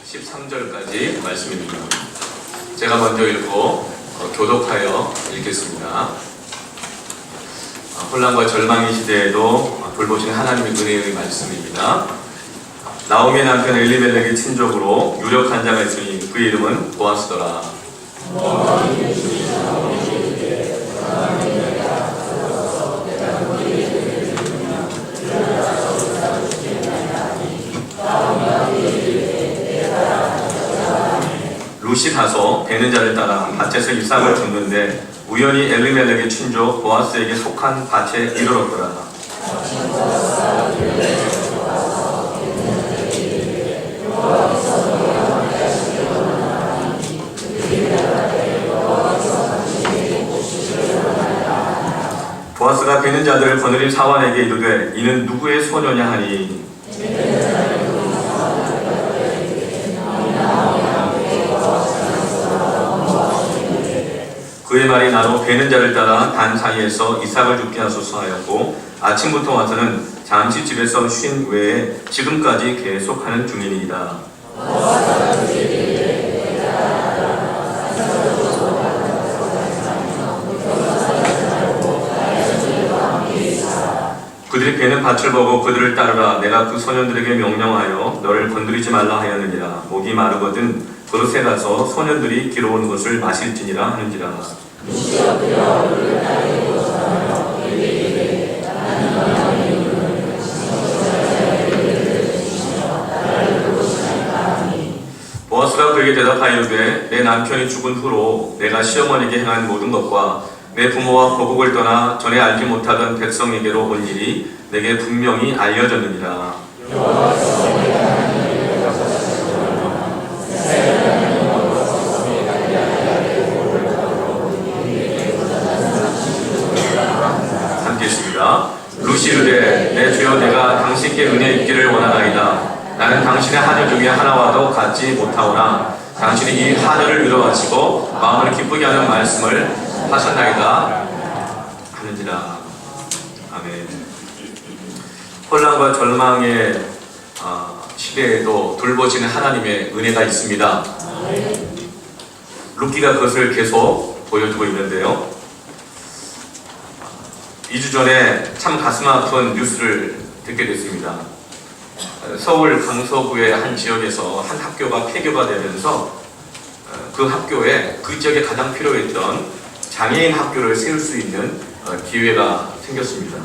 13절까지 말씀입니다. 제가 먼저 읽고 교독하여 읽겠습니다. 혼란과 절망의 시대에도 돌보시는 하나님의 은혜의 말씀입니다. 나오미의 남편 엘리멜렉의 친족으로 유력한 자가 있으니 그 이름은 보아스더라. 룻이 가서 베는 자를 따라 밭에서 이삭을 줍는데 우연히 엘리멜렉의 친족 보아스에게 속한 밭에 이르렀더라. 보아스가 베는 자들을 거느린 사환에게 이르되 이는 누구의 소녀냐 하니 그의 말이 나로 베는 자를 따라 단 사이에서 이삭을 죽게 하소서 하였고 아침부터 와서는 잠시 집에서 쉰 외에 지금까지 계속하는 중이니이다. 그들이 베는 밭을 보고 그들을 따르라. 내가 그 소년들에게 명령하여 너를 건드리지 말라 하였느니라. 목이 마르거든 그릇에 가서 소년들이 기러온 것을 마실지니라 하는지라. 보아스가 그에게 대답하여되 내 남편이 죽은 후로 내가 시어머니에게 행한 모든 것과 내 부모와 고국을 떠나 전에 알지 못하던 백성에게로 온 일이 내게 분명히 알려졌느니라. 함께 있습니다. 룻이 이르되 내 주여 내가 당신께 은혜 있기를 원하나이다. 나는 당신의 하늘 중에 하나와도 같지 못하오나 당신이 이 하늘을 이루어하시고 마음을 기쁘게 하는 말씀을 하셨나이다 하는지라. 아멘. 혼란과 절망의 시대에도 돌보시는 하나님의 은혜가 있습니다. 룻기가 그것을 계속 보여주고 있는데요. 2주 전에 참 가슴 아픈 뉴스를 듣게 됐습니다. 서울 강서구의 한 지역에서 한 학교가 폐교가 되면서 그 학교에 그 지역에 가장 필요했던 장애인 학교를 세울 수 있는 기회가 생겼습니다.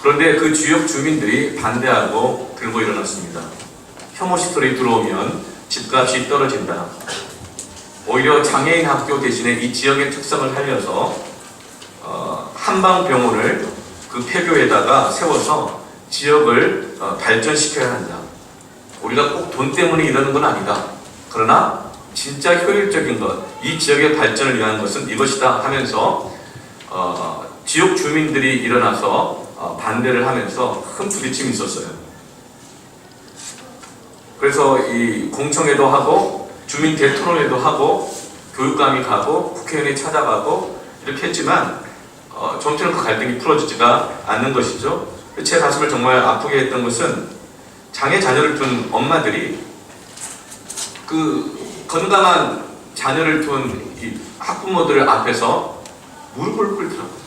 그런데 그 지역 주민들이 반대하고 들고 일어났습니다. 혐오 시설이 들어오면 집값이 떨어진다. 오히려 장애인 학교 대신에 이 지역의 특성을 살려서 한방병원을 그 폐교에다가 세워서 지역을 발전시켜야 한다. 우리가 꼭 돈 때문에 이러는 건 아니다. 그러나 진짜 효율적인 것, 이 지역의 발전을 위한 것은 이것이다 하면서 지역 주민들이 일어나서 반대를 하면서 큰 부딪힘이 있었어요. 그래서 이 공청회도 하고 주민 대토론회도 하고 교육감이 가고 국회의원이 찾아가고 이렇게 했지만 점차는 그 갈등이 풀어지지가 않는 것이죠. 제 가슴을 정말 아프게 했던 것은 장애 자녀를 둔 엄마들이 그 건강한 자녀를 둔 이 학부모들 앞에서 무릎을 꿇더라고요.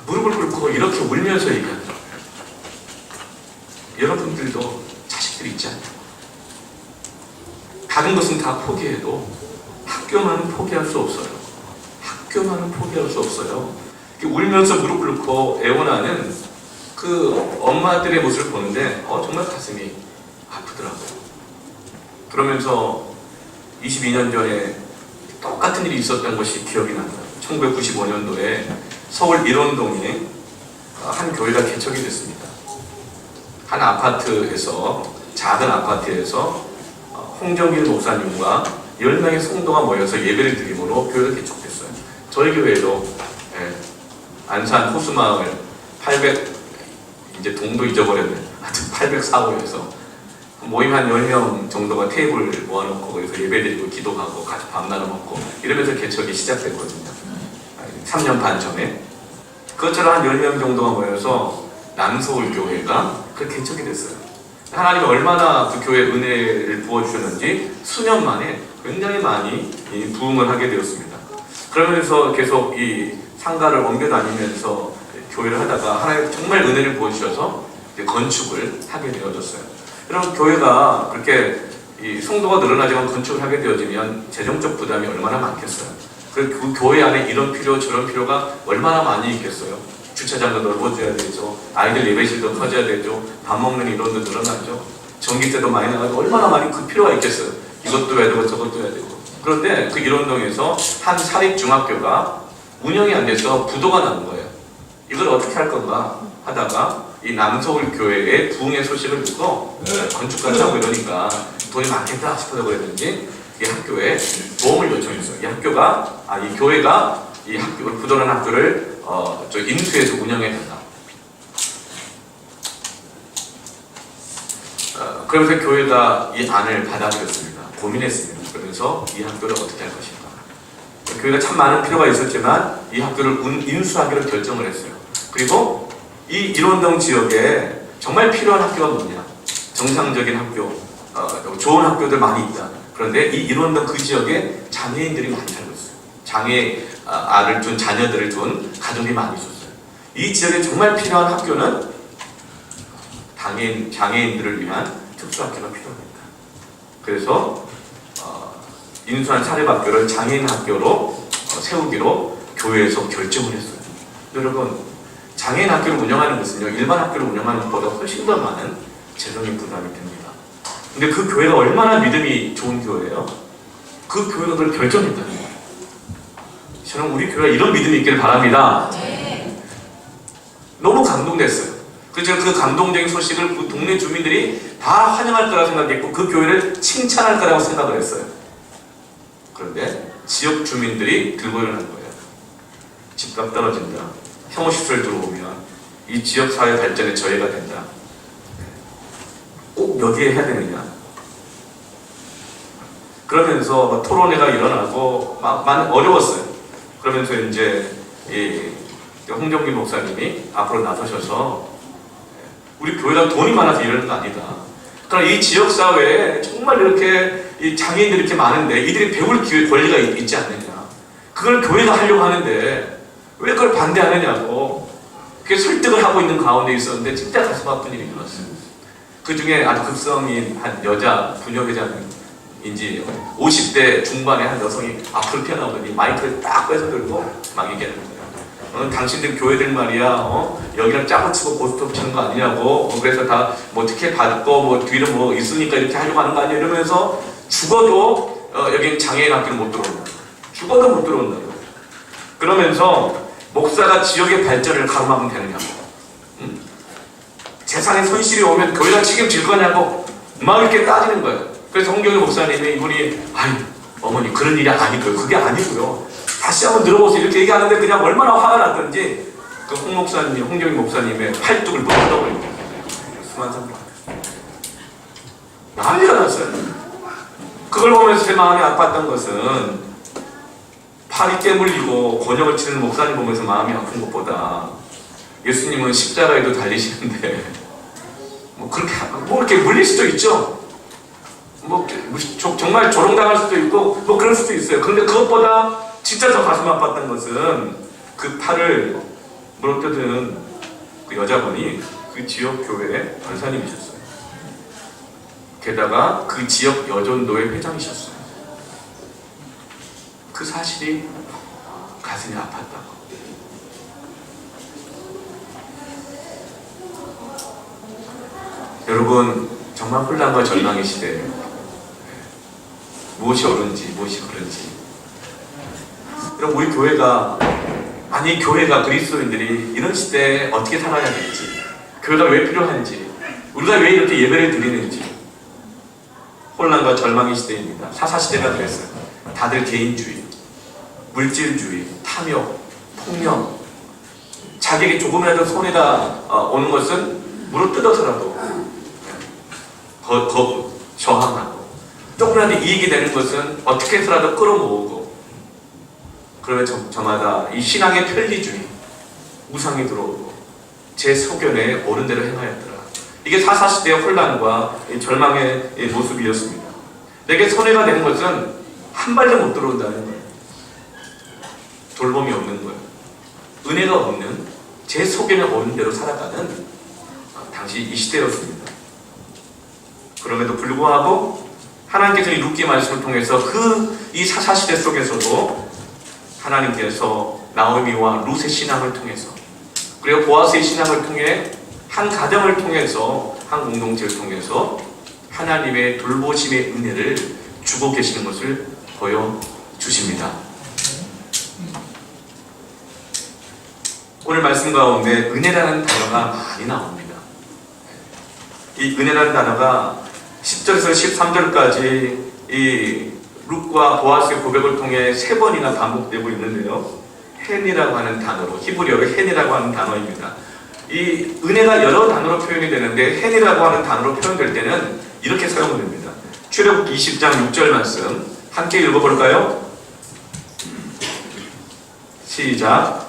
무릎을 꿇고 이렇게 울면서 얘기하더라고요. 여러분들도 자식들이 있지 않냐고. 다른 것은 다 포기해도 학교만은 포기할 수 없어요. 학교만은 포기할 수 없어요. 울면서 무릎 꿇고 애원하는 그 엄마들의 모습을 보는데 정말 가슴이 아프더라고요. 그러면서 22년 전에 똑같은 일이 있었던 것이 기억이 나요. 1995년도에 서울 일원동에 한 교회가 개척이 됐습니다. 한 아파트에서, 작은 아파트에서 홍정길 목사님과 10명의 성도가 모여서 예배를 드림으로 교회가 개척됐어요. 저희 교회도 안산 호수마을 800, 이제 동도 잊어버렸네. 하여튼 804호에서 모임 한 10명 정도가 테이블 모아놓고 거기서 예배드리고 기도하고 같이 밥 나눠 먹고 이러면서 개척이 시작됐거든요. 3년 반 전에. 그것처럼 한 10명 정도가 모여서 남서울교회가 그 개척이 됐어요. 하나님이 얼마나 그 교회에 은혜를 부어주셨는지 수년 만에 굉장히 많이 부흥을 하게 되었습니다. 그러면서 계속 이 상가를 옮겨 다니면서 교회를 하다가 하나님 정말 은혜를 부어주셔서 건축을 하게 되어졌어요. 여러분, 교회가 그렇게 이 성도가 늘어나지만 건축을 하게 되어지면 재정적 부담이 얼마나 많겠어요. 그 교회 안에 이런 필요 저런 필요가 얼마나 많이 있겠어요. 주차장도 넓어져야 되죠. 아이들 예배실도 커져야 되죠. 밥 먹는 인원도 늘어나죠. 전기세도 많이 나가고 얼마나 많이 그 필요가 있겠어요. 이것도 해야 되고 저것도 해야 되고. 그런데 그 일원동에서 한 사립중학교가 운영이 안 돼서 부도가 난 거예요. 이걸 어떻게 할 건가 하다가 이 남서울 교회의 부흥의 소식을 듣고 건축까지 하고 이러니까 돈이 많겠다 싶어서 그랬는지 이 학교에 도움을 요청했어요. 이 교회가 이 학교, 부도난 학교를 인수해서 운영해야 된다. 그러면서 교회가 이 안을 받아들였습니다. 고민했습니다. 그래서 이 학교를 어떻게 할 것인가. 교회가 참 많은 필요가 있었지만 이 학교를 인수하기로 결정을 했어요. 그리고 이 일원동 지역에 정말 필요한 학교가 뭐냐. 정상적인 학교, 좋은 학교들 많이 있다. 그런데 이 일원동 그 지역에 장애인들이 많이 살고 있어요. 장애아를 둔 자녀들을 둔 가족이 많이 있었어요. 이 지역에 정말 필요한 학교는 장애인들을 위한 특수학교가 필요합니다. 그래서 인수한 사립학교를 장애인 학교로 세우기로 교회에서 결정을 했어요. 여러분, 장애인 학교를 운영하는 것은요, 일반 학교를 운영하는 것보다 훨씬 더 많은 재정의 부담이 됩니다. 근데 그 교회가 얼마나 믿음이 좋은 교회예요? 그 교회가 그걸 결정했다는 거예요. 저는 우리 교회가 이런 믿음이 있기를 바랍니다. 너무 감동됐어요. 그래서 그 감동적인 소식을 그 동네 주민들이 다 환영할 거라고 생각했고 그 교회를 칭찬할 거라고 생각을 했어요. 그런데 지역 주민들이 들고 일어난 거예요. 집값 떨어진다. 혐오시설 들어오면 이 지역 사회 발전에 저해가 된다. 꼭 여기에 해야 되느냐. 그러면서 토론회가 일어나고 많이 어려웠어요. 그러면서 이제 홍정기 목사님이 앞으로 나서셔서 우리 교회가 돈이 많아서 이러는 거 아니다. 그러나 이 지역 사회에 정말 이렇게 이 장애인들이 이렇게 많은데 이들이 배울 기회 권리가 있지 않느냐. 그걸 교회가 하려고 하는데 왜 그걸 반대하느냐고 그게 설득을 하고 있는 가운데 있었는데 진짜 가슴 아픈 일이 일어났어요. 그 중에 아주 급성인 한 여자 부녀회장인지 50대 중반의 한 여성이 앞으로 튀어나오더니 마이크를 딱 뺏어 들고 막 얘기하는 거예요. 당신들 교회들 말이야, 여기랑 짜고 치고 고스톱 치는 거 아니냐고, 그래서 다 뭐 특혜 받고 뭐 뒤로 뭐 있으니까 이렇게 하려고 하는 거 아니야 이러면서 죽어도 여긴 장애인 학교를 못 들어온다. 죽어도 못 들어온다고. 그러면서 목사가 지역의 발전을 가로막으면 되느냐고. 재산에 손실이 오면 교회가 책임질 거냐고 막 이렇게 따지는 거예요. 그래서 홍경희 목사님이 이분이 어머니 그런 일이 아니고요. 그게 아니고요. 다시 한번 들어보세요. 이렇게 얘기하는데 그냥 얼마나 화가 났던지 그 홍경희 목사님의 팔뚝을 못 뜯어버린 거예요. 수만 삼 난리가 났어요. 그걸 보면서 제 마음이 아팠던 것은 팔이 깨물리고 곤욕을 치는 목사님 보면서 마음이 아픈 것보다 예수님은 십자가에도 달리시는데 뭐 그렇게 뭐 이렇게 물릴 수도 있죠. 뭐 정말 조롱당할 수도 있고 뭐 그럴 수도 있어요. 그런데 그것보다 진짜 더 가슴 아팠던 것은 그 팔을 물어뜯은 그 여자분이 그 지역 교회의 권사님이셨어요. 게다가 그 지역 여전도의 회장이셨어요. 그 사실이 가슴이 아팠다고. 여러분, 정말 혼란과 절망의 시대예요. 무엇이 옳은지 무엇이 그른지. 여러분, 우리 교회가 교회가 그리스도인들이 이런 시대에 어떻게 살아야 될지, 교회가 왜 필요한지, 우리가 왜 이렇게 예배를 드리는지. 혼란과 절망의 시대입니다. 사사시대가 되었어요. 다들 개인주의, 물질주의, 탐욕, 폭력, 자기에게 조금이라도 손해가 오는 것은 물어뜯어서라도 거부, 저항하고, 조금이라도 이익이 되는 것은 어떻게 해서라도 끌어모으고, 그러면 저마다 이 신앙의 편리주의, 우상이 들어오고 제 소견에 옳은 대로 행하였더라. 이게 사사시대의 혼란과 절망의 모습이었습니다. 내게 손해가 되는 것은 한 발도 못 들어온다는 거예요. 돌봄이 없는 거예요. 은혜가 없는 제 속에는 어른 대로 살아가는 당시 이 시대였습니다. 그럼에도 불구하고 하나님께서 이 룻기 말씀을 통해서 이 사사시대 속에서도 하나님께서 나오미와 룻의 신앙을 통해서, 그리고 보아스의 신앙을 통해 한 가정을 통해서, 한 공동체를 통해서 하나님의 돌보심의 은혜를 주고 계시는 것을 보여주십니다. 오늘 말씀 가운데 은혜라는 단어가 많이 나옵니다. 이 은혜라는 단어가 10절에서 13절까지 이 룻과 보아스의 고백을 통해 3번이나 반복되고 있는데요. 헨이라고 하는 단어로, 히브리어로 헨이라고 하는 단어입니다. 이 은혜가 여러 단어로 표현이 되는데 헨이라고 하는 단어로 표현될 때는 이렇게 사용됩니다. 출애굽기 20장 6절 말씀 함께 읽어볼까요? 시작.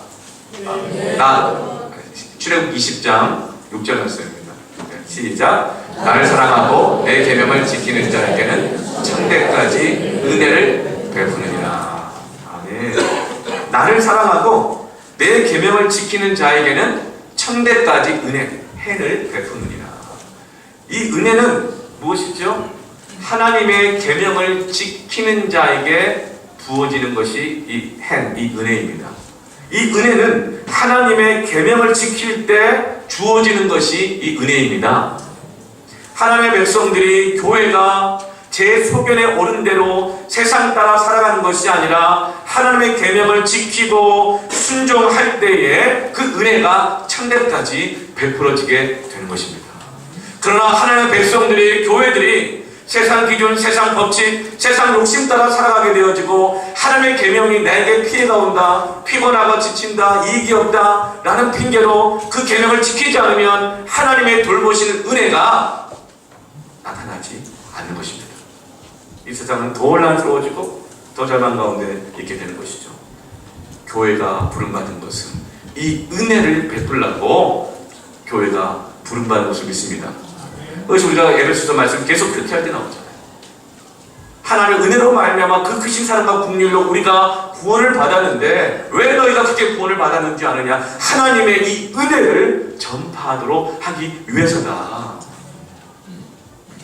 출애굽기 20장 6절 말씀입니다. 시작. 나를 사랑하고 내 계명을 지키는 자에게는 천대까지 은혜를 베푸느니라. 아멘. 나를 사랑하고 내 계명을 지키는 자에게는 천대까지 헨을 베푸느니라. 이 은혜는 무엇이죠? 하나님의 계명을 지키는 자에게 부어지는 것이 이 은혜입니다. 이 은혜는 하나님의 계명을 지킬 때 주어지는 것이 이 은혜입니다. 하나님의 백성들이, 교회가 제 소견에 오른 대로 세상 따라 살아가는 것이 아니라 하나님의 계명을 지키고 순종할 때에 그 은혜가 천대까지 베풀어지게 되는 것입니다. 그러나 하나님의 백성들이, 교회들이 세상 기준, 세상 법칙, 세상 욕심 따라 살아가게 되어지고 하나님의 계명이 내게 피해가 온다, 피곤하고 지친다, 이익이 없다 라는 핑계로 그 계명을 지키지 않으면 하나님의 돌보시는 은혜가 나타나지 않는 것입니다. 이 세상은 더 혼란스러워지고 더 절망 가운데 있게 되는 것이죠. 교회가 부름받은 것은 이 은혜를 베풀라고 교회가 부름받은 것을 믿습니다. 그래서 우리가 에베소서 말씀 계속 교태할 때 나오잖아요. 하나님의 은혜로 말미암아 그 크신 사랑과 긍휼로 우리가 구원을 받았는데 왜 너희가 그렇게 구원을 받았는지 아느냐? 하나님의 이 은혜를 전파하도록 하기 위해서다.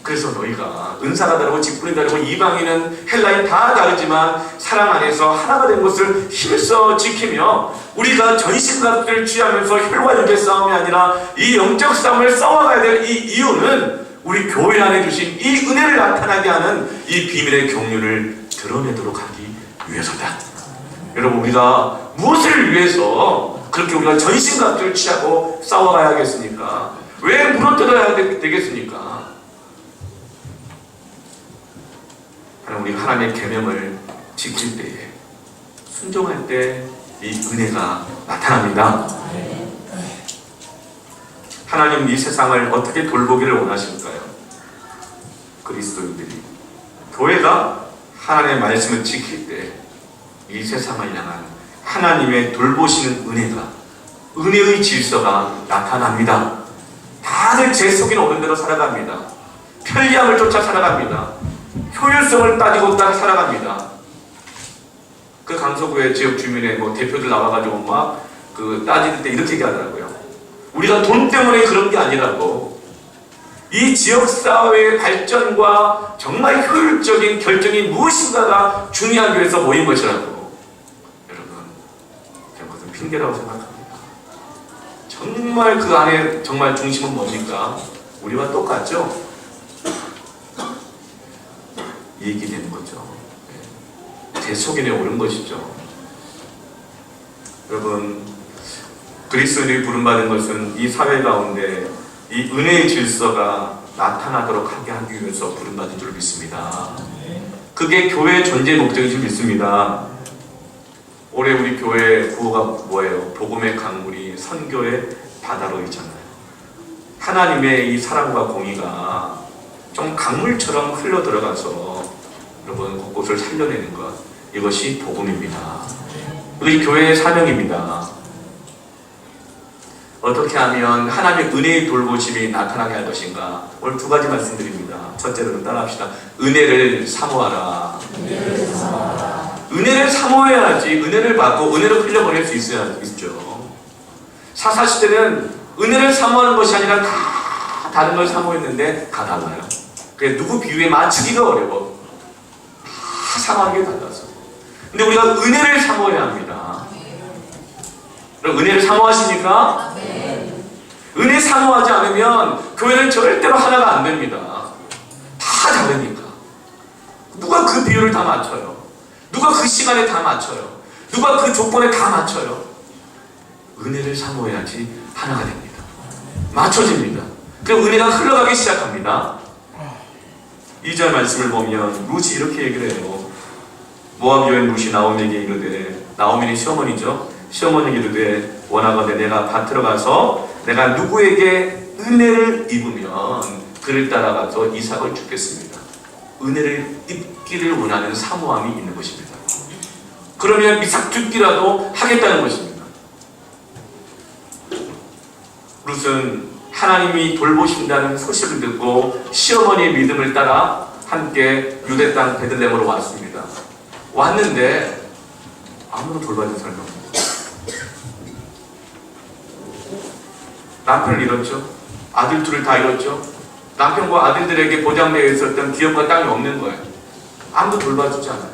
그래서 너희가 은사가 다르고 직분이 다르고 이방인은 헬라인 다 다르지만 사랑 안에서 하나가 된 것을 힘써 지키며 우리가 전신갑주를 취하면서 혈과 육의 싸움이 아니라 이 영적 싸움을 싸워가야 될 이 이유는 우리 교회 안에 주신 이 은혜를 나타나게 하는 이 비밀의 경륜을 드러내도록 하기 위해서다. 여러분, 우리가 무엇을 위해서 그렇게 우리가 전신갑주를 취하고 싸워가야겠습니까? 왜 무너뜨려야 되겠습니까? 우리가 하나님의 계명을 지킬 때에, 순종할 때 이 은혜가 나타납니다. 하나님 이 세상을 어떻게 돌보기를 원하실까요? 그리스도인들이, 교회가 하나님의 말씀을 지킬 때 이 세상을 향한 하나님의 돌보시는 은혜가, 은혜의 질서가 나타납니다. 다들 제 속에 오는 대로 살아갑니다. 편리함을 쫓아 살아갑니다. 효율성을 따지고 따라 살아갑니다. 그 강서구의 지역 주민의 대표들 나와가지고 막 따질 때 이렇게 얘기하더라고요. 우리가 돈 때문에 그런 게 아니라고. 이 지역사회의 발전과 정말 효율적인 결정이 무엇인가가 중요하기 위해서 모인 것이라고. 여러분, 저는 그것은 핑계라고 생각합니다. 정말 그 안에 정말 중심은 뭡니까? 우리와 똑같죠? 이익이 되는 거죠. 제 소견에 오른 것이죠. 여러분, 그리스도인이 부름받은 것은 이 사회 가운데 이 은혜의 질서가 나타나도록 하기 위해서 부름받은 줄 믿습니다. 그게 교회의 존재 목적인 줄 믿습니다. 올해 우리 교회 구호가 뭐예요? 복음의 강물이 선교의 바다로 있잖아요. 하나님의 이 사랑과 공의가 좀 강물처럼 흘러 들어가서 여러분 곳곳을 살려내는 것, 이것이 복음입니다. 우리 교회의 사명입니다. 어떻게 하면 하나님의 은혜의 돌보심이 나타나게 할 것인가? 오늘 두 가지 말씀드립니다. 첫째로 따라합시다. 은혜를 사모하라. 은혜를 사모해야지 은혜를 받고 은혜를 흘려보낼 수 있죠. 사사시대는 은혜를 사모하는 것이 아니라 다 다른 걸 사모했는데 다 달라요. 그래서 누구 비유에 맞추기가 어려워. 다 사모하는 게 달라서. 근데 우리가 은혜를 사모해야 합니다. 그럼 은혜를 사모하십니까? 은혜 사모하지 않으면 교회는 절대로 하나가 안 됩니다. 다 다르니까. 누가 그 비율을 다 맞춰요? 누가 그 시간에 다 맞춰요? 누가 그 조건에 다 맞춰요? 은혜를 사모해야지 하나가 됩니다. 맞춰집니다. 그럼 은혜가 흘러가기 시작합니다. 2절 말씀을 보면 룻이 이렇게 얘기를 해요. 모압 여인 룻이 나오미에게 이르되, 나오미는 시어머니죠. 시어머니에게 이르되 원하건대 내가 밭으로 가서 내가 누구에게 은혜를 입으면 그를 따라가서 이삭을 죽겠습니다. 은혜를 입기를 원하는 사모함이 있는 것입니다. 그러면 이삭 죽기라도 하겠다는 것입니다. 룻은 하나님이 돌보신다는 소식을 듣고 시어머니의 믿음을 따라 함께 유대 땅 베들레헴으로 왔습니다. 왔는데 아무도 돌봐준 사람이 없습니다. 남편을 잃었죠. 아들 둘을 다 잃었죠. 남편과 아들들에게 보장되어 있었던 기업과 땅이 없는 거예요. 아무도 돌봐주지 않아요.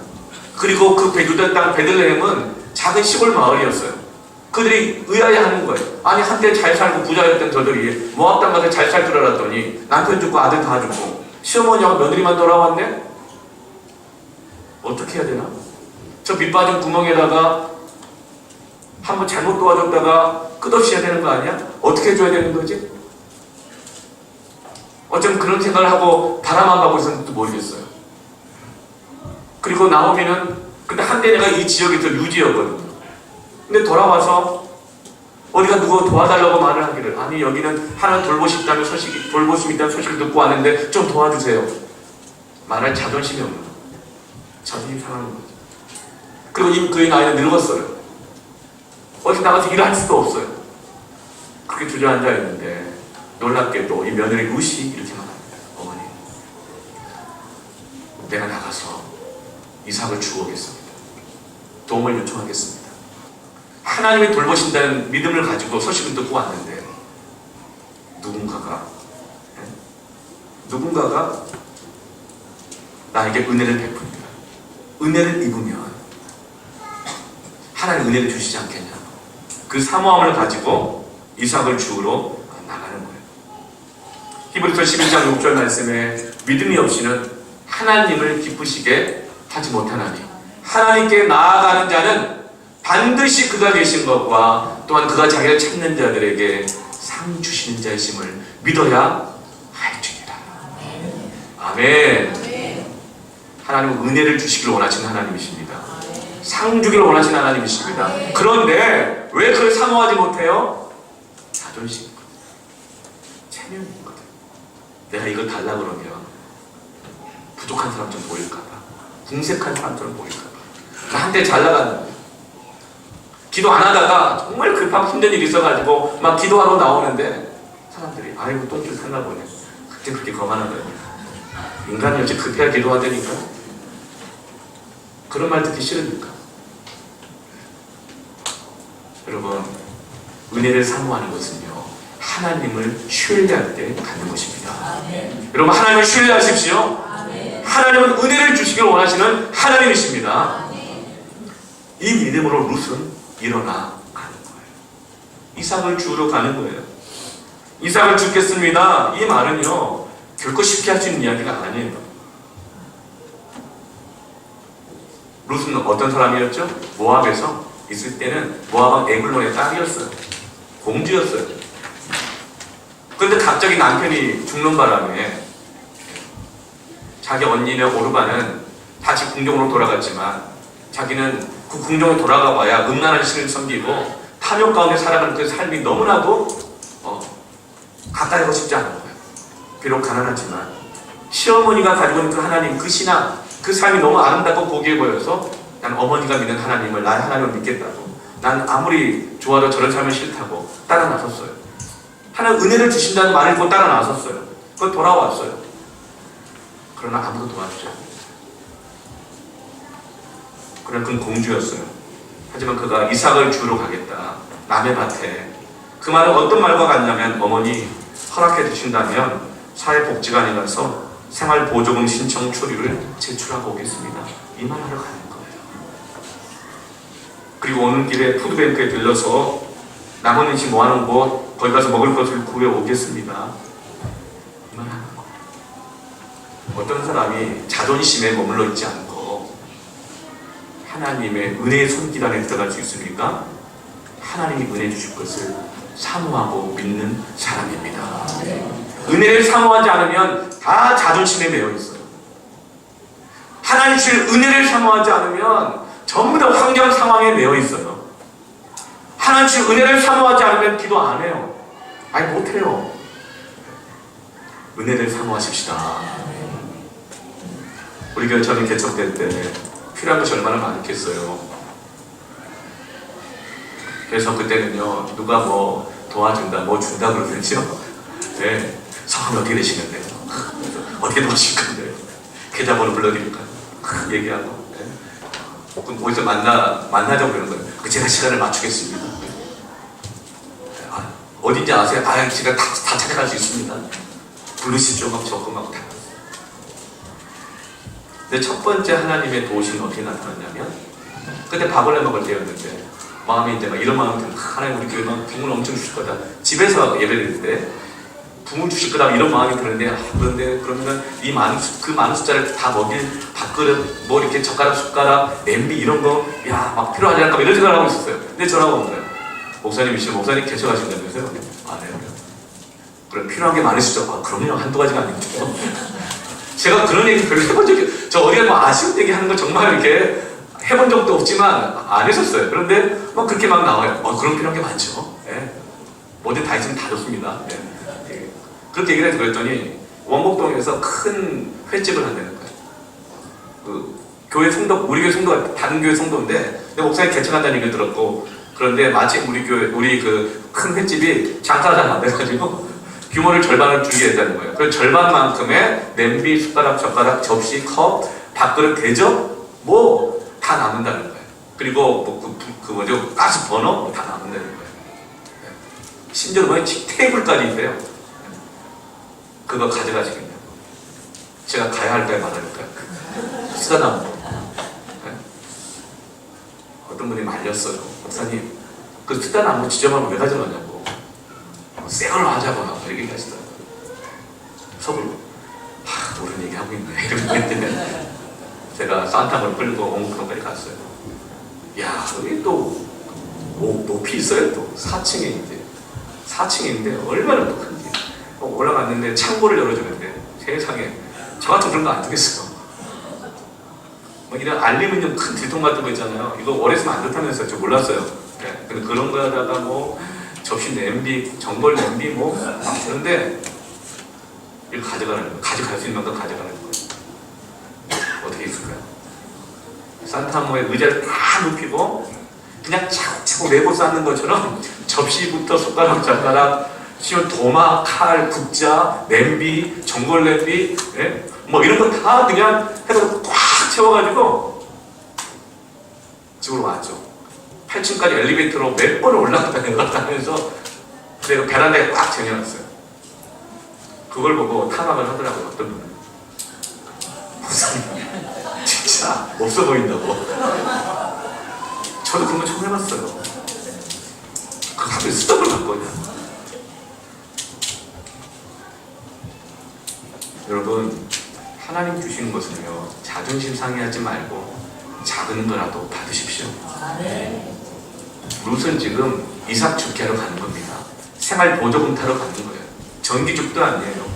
그리고 그 유대 땅 베들레헴은 작은 시골 마을이었어요. 그들이 의아해하는 거예요. 아니 한때 잘 살고 부자였던 저들이 모압 땅 가서 잘 살 줄 알았더니 남편 죽고 아들 다 죽고 시어머니하고 며느리만 돌아왔네? 어떻게 해야 되나? 저 밑빠진 구멍에다가 한번 잘못 도와줬다가 끝없이 해야 되는 거 아니야? 어떻게 해줘야 되는 거지? 어쩜 그런 생각을 하고 바라만 가고 있었는지도 모르겠어요. 그리고 나오미는 근데 한때 내가 이 지역에서 유지였거든요. 근데 돌아와서 어디가 누구 도와달라고 말을 하기를, 아니 여기는 하나님 돌보심 있다는 소식을 듣고 왔는데 좀 도와주세요. 말할 자존심이 없는 거예요. 자존심 상하는 거죠. 그리고 이 그의 나이는 늙었어요. 어디 나가서 일할 수도 없어요. 그렇게 주저앉아 있는데 놀랍게도 이 며느리 룻이 이렇게 말합니다. 어머니, 내가 나가서 이삭을 주워 오겠습니다. 도움을 요청하겠습니다. 하나님이 돌보신다는 믿음을 가지고 소식을 듣고 왔는데 누군가가 나에게 은혜를 베풉니다. 은혜를 입으면 하나님 은혜를 주시지 않겠냐. 그 사모함을 가지고 이삭을 주우러 나가는 거예요. 히브리서 11장 6절 말씀에 믿음이 없이는 하나님을 기쁘시게 하지 못하나니 하나님께 나아가는 자는 반드시 그가 계신 것과 또한 그가 자기를 찾는 자들에게 상 주시는 자이심을 믿어야 할지니라. 아멘. 하나님은 은혜를 주시기를 원하시는 하나님이십니다. 상 주기를 원하시는 하나님이십니다. 그런데 왜 그걸 사모하지 못해요? 자존심이거든. 체면이거든. 내가 이걸 달라 그러면 부족한 사람처럼 보일까봐, 궁색한 사람처럼 보일까봐. 한때 잘 나갔는데 기도 안 하다가 정말 급하고 힘든 일이 있어가지고 막 기도하러 나오는데 사람들이 아이고 똥줄 탔나 보네. 그때 그렇게 거만한 거예요. 인간이 어찌 급해야 기도하다니까? 그런 말 듣기 싫으니까. 여러분, 은혜를 사모하는 것은요, 하나님을 신뢰할 때 갖는 것입니다. 아멘. 여러분, 하나님을 신뢰하십시오. 아멘. 하나님은 은혜를 주시길 원하시는 하나님이십니다. 아멘. 이 믿음으로 룻은 일어나 가는 거예요. 이삭을 주우러 가는 거예요. 이삭을 죽겠습니다. 이 말은요, 결코 쉽게 할 수 있는 이야기가 아니에요. 룻은 어떤 사람이었죠? 모압에서 있을 때는 모압은 에글론의 딸이었어요. 공주였어요. 그런데 갑자기 남편이 죽는 바람에 자기 언니는 오르바는 다시 궁정으로 돌아갔지만 자기는 그 궁정에 돌아가 봐야 음란한 신을 섬기고 탐욕 가운데 살아가는 그 삶이 너무나도 가까이 하고 싶지 않은 거예요. 비록 가난하지만 시어머니가 가지고 있는 그 하나님, 그 신앙, 그 삶이 너무 아름답고 고귀해 보여서 난 어머니가 믿는 하나님을, 나의 하나님을 믿겠다고, 난 아무리 좋아도 저런 삶은 싫다고 따라 나섰어요. 하나님 은혜를 주신다는 말을 듣고 따라 나섰어요. 그걸 돌아왔어요. 그러나 아무도 도와주지 않아요. 그러나 그는 공주였어요. 하지만 그가 이삭을 주러 가겠다. 남의 밭에. 그 말은 어떤 말과 같냐면 어머니 허락해 주신다면 사회복지관에 가서 생활보조금 신청 서류를 제출하고 오겠습니다. 이 말을 하러 가는 거예요. 그리고 오는 길에 푸드뱅크에 들러서 남은 음식 모아놓은 곳 거기 가서 먹을 것을 구해 오겠습니다. 이 말을 하는 거예요. 어떤 사람이 자존심에 머물러 있지 않고 하나님의 은혜의 손길 안에 들어갈 수 있습니까? 하나님이 은혜 주실 것을 사모하고 믿는 사람입니다. 은혜를 사모하지 않으면 다 자존심에 매여 있어요. 하나님 주실 은혜를 사모하지 않으면 전부 다 환경 상황에 매여 있어요. 하나님 주실 은혜를 사모하지 않으면 기도 안 해요. 아니 못해요. 은혜를 사모하십시다. 우리 교회 처음에 개척될 때 필요한 것이 얼마나 많겠어요. 그래서 그때는요 누가 뭐 도와준다 뭐 준다 그러더죠. 네. 성함이 어떻게 되시는데요? 어떻게 도와주실 건데요? 계좌번호 불러드릴까요? 얘기하고 네. 그럼 어디서 만나자고 그러는 거예요. 제가 시간을 맞추겠습니다. 어딘지 아세요? 제가 다 찾아갈 수 있습니다. 부르시죠. 막 적고 막 다. 근데 첫 번째 하나님의 도우심은 어떻게 나타났냐면 그때 밥을 해 먹을 때였는데 마음이 이제 막 이런 마음이 들면 하나님 우리 교회 막 붕을 엄청 주실 거다. 집에서 예배를 드릴 때 붕을 주실 거다 이런 마음이 드는데 그런데 그러면 그 많은 숫자를 다 먹일 밥그릇 뭐 이렇게 젓가락 숟가락 냄비 이런 거 야 막 필요하지 않을까 이런 생각을 하고 있었어요. 근데 전화가 온 거예요. 목사님이시죠. 목사님 개척하신다면서요? 네. 그럼 필요한 게 많으시죠? 그럼요. 한두 가지가 아니죠. 제가 그런 얘기 별로 해본 적이 저 어디가 뭐 아쉬운 얘기 하는 거 정말 이렇게 해본 적도 없지만 안 했었어요. 그런데 막 그렇게 막 나와요. 그런 필요한 게 많죠. 네. 뭐든 다 있으면 다 좋습니다. 네. 그렇게 얘기를 해서 그랬더니 원곡동에서 큰 횟집을 한다는 거예요. 그 교회 성도, 우리 교회 성도가 다른 교회 성도인데 목사님 개척한다는 얘기를 들었고 그런데 마침 우리 그 큰 횟집이 장사가 잘 안 돼가지고 규모를 절반을 줄게 했다는 거예요. 그 절반만큼의 냄비, 숟가락, 젓가락, 접시, 컵, 밥그릇, 대접 뭐 다 남는다는 거예요. 그리고 뭐 그 뭐죠 가스 버너 다 남는다는 거예요. 심지어 뭐 테이블까지 있대요. 그거 가져가시겠냐고. 제가 가야 할까요, 말할까요? 쓰다 남은 거. 어떤 분이 말렸어요. 목사님, 그 쓰다 남은 거 지저분한 거 왜 가져가냐고. 새 걸로 하자고 얘기하시더라고요. 속으로 모르는 얘기 하고 있네. 이러고 있는데 제가 산타를 끌고 옹크까지 갔어요. 야, 여기 또 높이 있어요. 또 4층에 있는데 얼마나 또 큰지. 올라갔는데 창고를 열어주는데 세상에 저 같은 그런 거 안 주겠어. 뭐 이런 알루미늄 큰 들통 같은 거 있잖아요. 이거 오래 쓰면 안 좋다면서요. 저 몰랐어요. 네. 근데 그런 거에다가 뭐 접시 냄비, 전골 냄비 뭐 그런데 이거 가져가는 거예요. 가져갈 수 있는 만큼 가져가는 거예요. 어떻게 있을까요? 산타모의 의자를 다 눕히고 그냥 차곡차곡 내고 쌓는 것처럼 접시부터 숟가락, 심지어 도마, 칼, 국자, 냄비, 전골 냄비, 예? 뭐 이런 거 다 그냥 해서 꽉 채워가지고 집으로 왔죠. 8층까지 엘리베이터로 몇 번을 올라갔다 내려갔다 하면서 내가 베란다에 꽉 쟁여놨어요. 그걸 보고 탐함을 하더라고요. 어떤 분은. 목사님 진짜 없어 보인다고. 저도 그런 거 처음 해봤어요. 그 하루에 수덕을 봤거든요. 여러분, 하나님 주시는 것은요 자존심 상해하지 말고 작은 거라도 받으십시오. 룻은 지금 이삭 죽게 하러 가는 겁니다. 생활 보조금 타러 가는 거예요. 전기죽도 아니에요.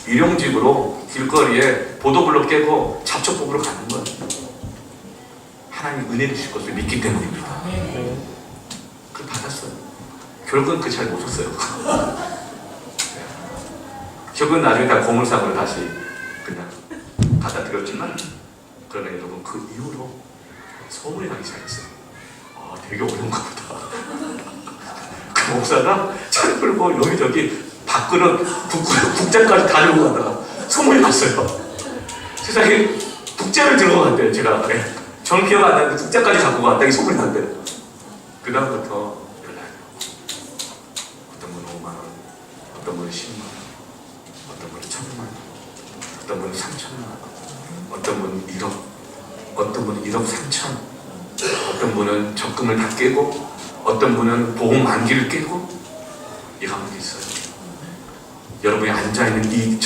일용직으로 길거리에 보도블록 깨고 잡초법으로 가는 거예요. 하나님 은혜 주실 것을 믿기 때문입니다. 그걸 받았어요. 결국은 그 잘 못 썼어요. 결국은 나중에 다 고물상으로 다시 그냥 갖다 드렸지만 그러나 여러분 그 이후로 소문이 나기 시작했어요. 되게 어려운가 보다. 목사가 차를 끌고 여기저기 밥그릇, 국자까지 다 들고 가다가 소문이 났어요. 세상에 국자를 들고 갔대요. 제가 저는 기억 안 나는데 국자까지 갖고 갔다 이 소문이 났대요. 그 다음부터 연락이 어떤 분은 5만 원, 어떤 분은 10만 원, 어떤 분은 1,000만 원, 어떤 분은 3,000만 원, 어떤 분은 1억, 어떤 분은 1억 3천, 어떤 분은 적금을 다 깨고, 어떤 분은 보험 만기를 깨고, 이 가운데 있어요. 여러분이 앉아있는 이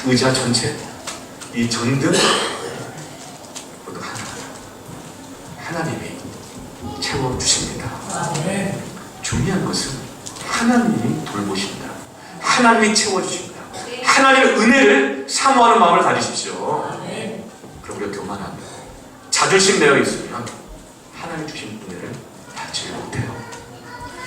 의자 전체, 이 전등, 모두 하나님이 채워주십니다. 중요한 것은 하나님이 돌보신다. 하나님이 채워주십니다. 하나님의 은혜를 사모하는 마음을 가지십시오. 그럼 우리가 교만합니다. 자존심 내어 있으면 하나님 주신 은혜를 받지 못해요.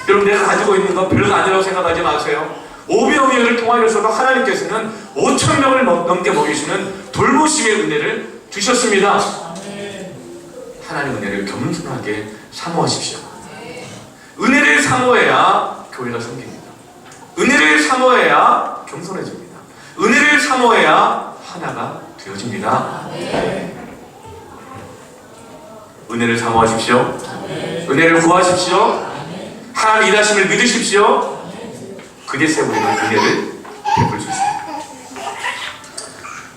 여러분, 내가 가지고 있는 건 별거 아니라고 생각하지 마세요. 오병이어를 통하여서도 하나님께서는 5,000명을 넘게 먹이시는 돌보심의 은혜를 주셨습니다. 하나님 은혜를 겸손하게 사모하십시오. 은혜를 사모해야 교회가 섬깁니다. 은혜를 사모해야 겸손해집니다. 은혜를 사모해야 하나가 되어집니다. 은혜를 사모하십시오. 은혜를 구하십시오. 하나님 일하심을 믿으십시오. 그제서야 우리는 은혜를 베풀 수 있습니다.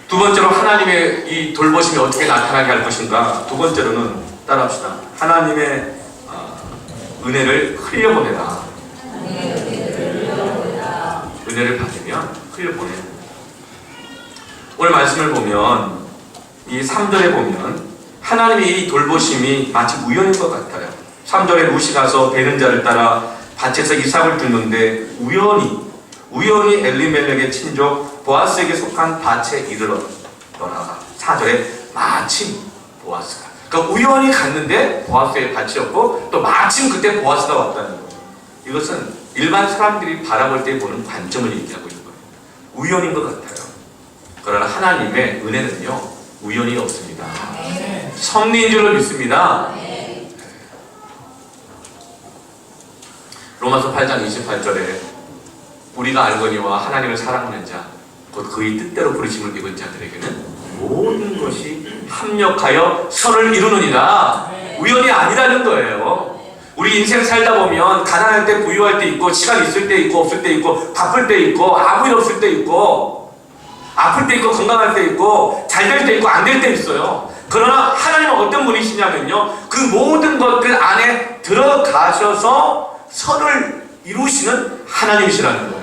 두 번째로 하나님의 이 돌보심이 어떻게 나타나게 할 것인가. 두 번째로는 따라합시다. 하나님의 은혜를 흘려보내라. 은혜를 받으면 흘려보내야 됩니다. 오늘 말씀을 보면 이 3절에 보면 하나님의 이 돌보심이 마치 우연인 것 같아요. 3절에 룻이 가서 베는 자를 따라 밭에서 이삭을 줍는데 우연히 엘리멜렉의 친족 보아스에게 속한 밭에 이르렀더라. 4절에 마침 보아스가, 그러니까 우연히 갔는데 보아스의 밭이었고 또 마침 그때 보아스가 왔다는 거예요. 이것은 일반 사람들이 바라볼 때 보는 관점을 얘기하고 있는 거예요. 우연인 것 같아요. 그러나 하나님의 은혜는요, 우연이 없습니다. 섭리인 줄로 믿습니다. 로마서 8장 28절에 우리가 알거니와 하나님을 사랑하는 자, 곧 그의 뜻대로 부르심을 입은 자들에게는 모든 것이 합력하여 선을 이루느니라. 우연이 아니라는 거예요. 우리 인생 살다 보면 가난할 때 부유할 때 있고, 시간 있을 때 있고 없을 때 있고, 바쁠 때 있고 아무 일 없을 때 있고, 아플 때 있고 건강할 때 있고, 잘 될 때 있고 안 될 때 있어요. 그러나 하나님은 어떤 분이시냐면요, 그 모든 것들 안에 들어가셔서 선을 이루시는 하나님이시라는 거예요.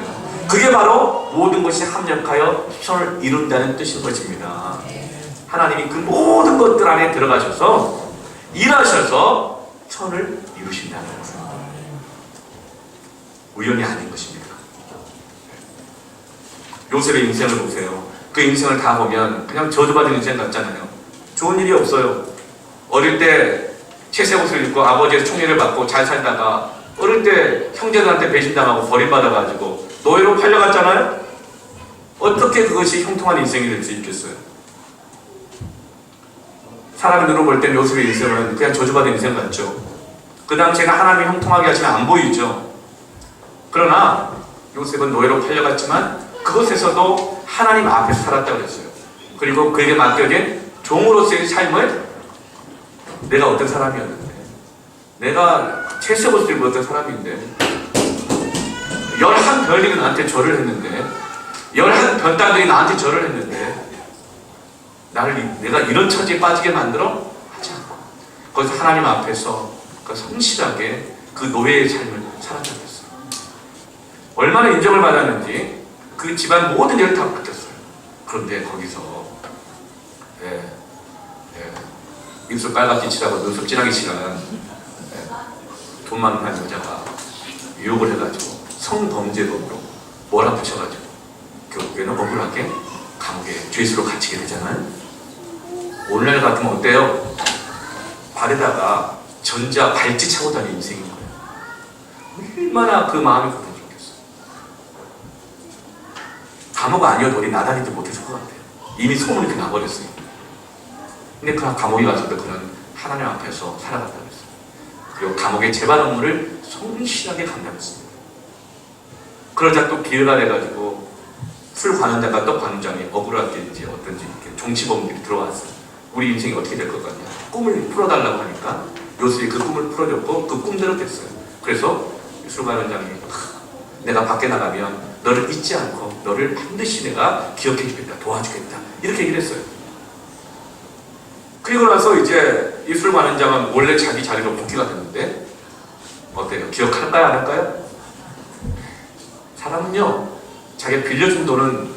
그게 바로 모든 것이 합력하여 선을 이룬다는 뜻인 것입니다. 하나님이 그 모든 것들 안에 들어가셔서 일하셔서 선을 이루신다는 거예요. 우연이 아닌 것입니다. 요셉의 인생을 보세요. 그 인생을 다 보면 그냥 저주받은 인생 같잖아요. 좋은 일이 없어요. 어릴 때 채색 옷을 입고 아버지의 총애를 받고 잘 살다가 어릴 때 형제들한테 배신당하고 버림받아가지고 노예로 팔려갔잖아요. 어떻게 그것이 형통한 인생이 될 수 있겠어요? 사람이 눈으로 볼 땐 요셉의 인생은 그냥 저주받은 인생 같죠. 그 당시에는 하나님이 형통하게 하시면 안 보이죠. 그러나 요셉은 노예로 팔려갔지만 그것에서도 하나님 앞에서 살았다고 그랬어요. 그리고 그에게 맡겨진 종으로서의 삶을, 내가 어떤 사람이었는데, 내가 채색 옷을 입었던 사람인데, 11별들이 나한테 절을 했는데, 11변단들이 나한테 절을 했는데, 내가 이런 처지에 빠지게 만들어? 하지 않고 거기서 하나님 앞에서 성실하게 그 노예의 삶을 살았다고 했어요. 얼마나 인정을 받았는지 그 집안 모든 일을 다 바뀌었어요. 그런데 거기서 입술 빨갛게 칠하고 눈썹 진하게 칠한 돈 많은 한 여자가 유혹을 해가지고 성범죄범으로 몰아붙여가지고 결국에는 억울하게 감옥에 죄수로 갇히게 되잖아요. 오늘날 같으면 어때요? 발에다가 전자 발찌 차고 다니는 인생인 거예요. 얼마나 그 마음이 고통스럽겠어요. 감옥 아니어도 우리 나다니도 못했을 것 같아요. 이미 소문이 이렇게 나버렸으니까. 근데 그 감옥에 가서도 그는 하나님 앞에서 살아갔다고 했어요. 그리고 감옥의 재반 업무를 성실하게 감당했습니다. 그러자 또 기회가 돼가지고 술 관원장과 떡 관원장이 억울하게 이제 어떤지 이렇게 정치범들이 들어왔어요. 우리 인생이 어떻게 될 것 같냐. 꿈을 풀어달라고 하니까 요셉이 그 꿈을 풀어줬고 그 꿈대로 됐어요. 그래서 술 관원장이 내가 밖에 나가면 너를 잊지 않고 너를 반드시 내가 기억해 주겠다, 도와주겠다 이렇게 얘기를 했어요. 그리고 나서 이제 이 술 관원장은 원래 자기 자리로 복귀가 됐는데 어때요? 기억할까요? 안 할까요? 사람은요 자기가 빌려준 돈은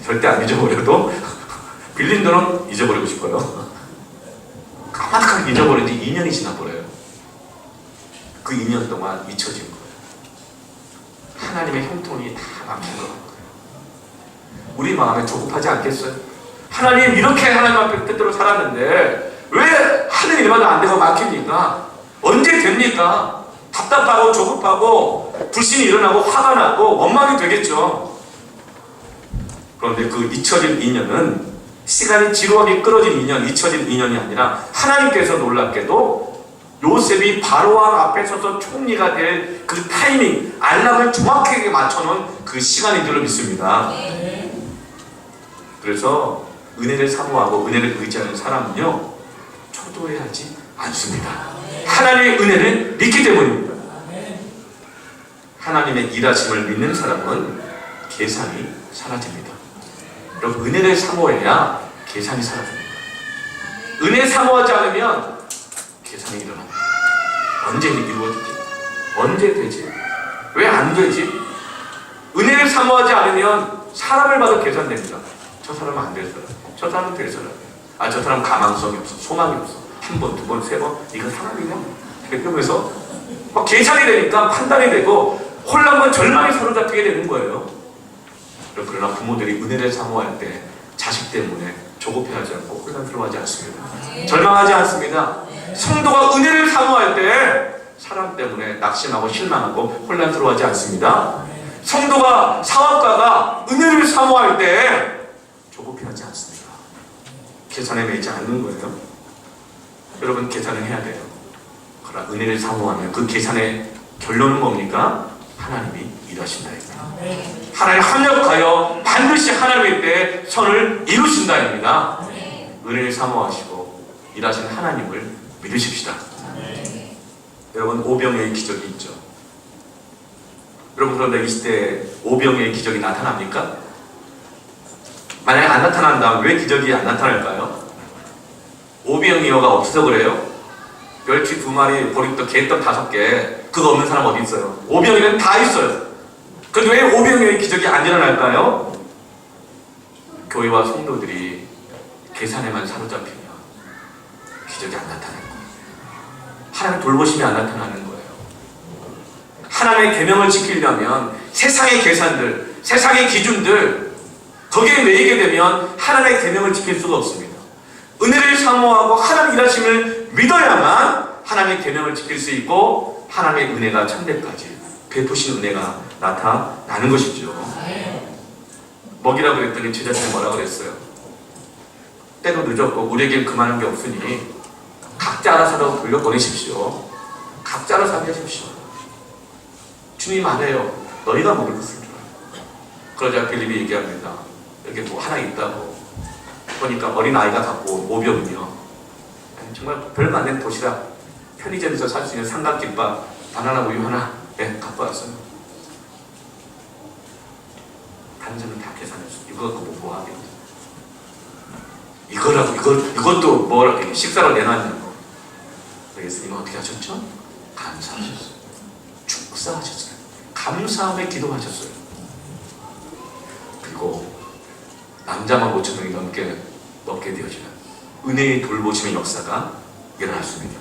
절대 안 잊어버려도 빌린 돈은 잊어버리고 싶어요. 까맣게 잊어버린 지 2년이 지나버려요. 그 2년 동안 잊혀진 거예요. 하나님의 형통이 다 막힌 것 같아요. 우리 마음에 조급하지 않겠어요? 하나님 이렇게 하나님 앞에 뜻대로 살았는데 왜 하는 일마다 안 되고 막힙니까? 언제 됩니까? 답답하고 조급하고 불신이 일어나고 화가 나고 원망이 되겠죠. 그런데 그 잊혀진 인연은 시간이 지루하게 끌어진 인연, 잊혀진 인연이 아니라 하나님께서 놀랍게도 요셉이 바로왕 앞에 서서 총리가 될 그 타이밍, 알람을 정확하게 맞춰놓은 그 시간인 줄로 믿습니다. 그래서 은혜를 사모하고 은혜를 의지하는 사람은요 초조해하지 않습니다. 하나님의 은혜를 믿기 때문입니다. 하나님의 일하심을 믿는 사람은 계산이 사라집니다. 여러분 은혜를 사모해야 계산이 사라집니다. 은혜 사모하지 않으면 계산이 일어납니다. 언제 이루어지지? 언제 되지? 왜 안 되지? 은혜를 사모하지 않으면 사람을 봐도 계산됩니다. 저 사람은 안 될 사람, 저 사람은 될 사람. 아, 저 사람 가망성이 없어, 소망이 없어. 한 번, 두 번, 세 번, 이거 사람이냐? 그러면서 막 계산이 되니까 판단이 되고 혼란과 절망에 사로잡히게 되는 거예요. 그러나 부모들이 은혜를 사모할 때 자식 때문에 조급해하지 않고 혼란스러워하지 않습니다. 절망하지 않습니다. 성도가 은혜를 사모할 때 사람 때문에 낙심하고 실망하고 혼란스러워하지 않습니다. 성도가 사업가가 은혜를 사모할 때 조급해하지 않습니다. 계산에 매이지 않는 거예요. 여러분 계산을 해야 돼요. 그러나 은혜를 사모하면 그 계산의 결론은 뭡니까? 하나님이 일하신다입니다. 하나님 합력하여 반드시 하나님의 때에 선을 이루신다입니다. 은혜를 사모하시고 일하시는 하나님을 믿으십시다. 여러분 오병이어의 기적이 있죠. 여러분 그런데 이 시대에 오병이어의 기적이 나타납니까? 만약에 안 나타난다면 왜 기적이 안 나타날까요? 오병이어가 없어서 그래요? 멸치 2마리, 보리떡, 개떡 5개 그거 없는 사람 어디 있어요? 오병이어는 다 있어요. 그런데 왜 오병이어의 기적이 안 일어날까요? 교회와 성도들이 계산에만 사로잡히면 기적이 안 나타날 거예요. 하나님의 돌보심이 안 나타나는 거예요. 하나님의 계명을 지키려면 세상의 계산들, 세상의 기준들 거기에 매이게 되면 하나님의 계명을 지킬 수가 없습니다. 은혜를 사모하고 하나님 일하심을 믿어야만 하나님의 계명을 지킬 수 있고 하나님의 은혜가 천대까지 베푸신 은혜가 나타나는 것이죠. 먹이라고 그랬더니 제자들이 뭐라 그랬어요? 때도 늦었고 우리에게 그만한 게 없으니 각자 알아서 돌려보내십시오. 각자 알아서 하십시오. 주님 안해요. 너희가 먹을 것을 주라. 그러자 빌립이 얘기합니다. 여기 뭐 하나 있다고. 보니까 어린아이가 갖고 온 5병이며 정말 별거 안 된 도시락 편의점에서 살 수 있는 삼각김밥 바나나 우유 하나 갖고 왔어요. 다른 사람은 다 계산했어. 이거 갖고 뭐 하겠냐. 이것도 뭐라 식사로 내놨냐고. 예수님은 어떻게 하셨죠? 감사하셨어요. 축사하셨어요. 감사함에 기도하셨어요. 그리고 남자만 5,000명이 넘게 되어지는 은혜의 돌보심의 역사가 일어났습니다.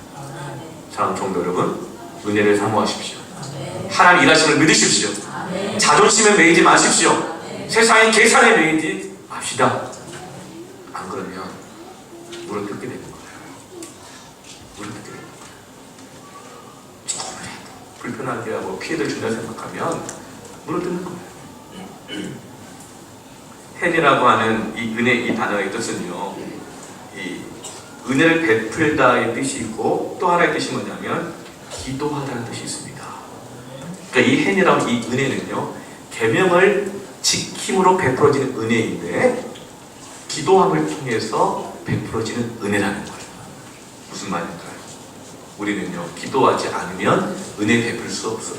사랑하는 성도 여러분, 은혜를 사모하십시오. 하나님 일하심을 믿으십시오. 자존심에 매이지 마십시오. 세상의 계산에 매이지 맙시다. 안 그러면 물어뜯게 되는 거예요. 물어뜯게 되는 거예요. 조금이라도 불편하게 하고 피해를 준다 생각하면 물어뜯는 거예요. 헨이라고 하는 이 은혜 이 단어의 뜻은요, 이 은혜를 베풀다의 뜻이 있고 또 하나의 뜻이 뭐냐면 기도하다는 뜻이 있습니다. 그러니까 이 헨이라는 이 은혜는요, 계명을 지킴으로 베풀어지는 은혜인데 기도함을 통해서 베풀어지는 은혜라는 거예요. 무슨 말일까요? 우리는요, 기도하지 않으면 은혜 베풀 수 없어요.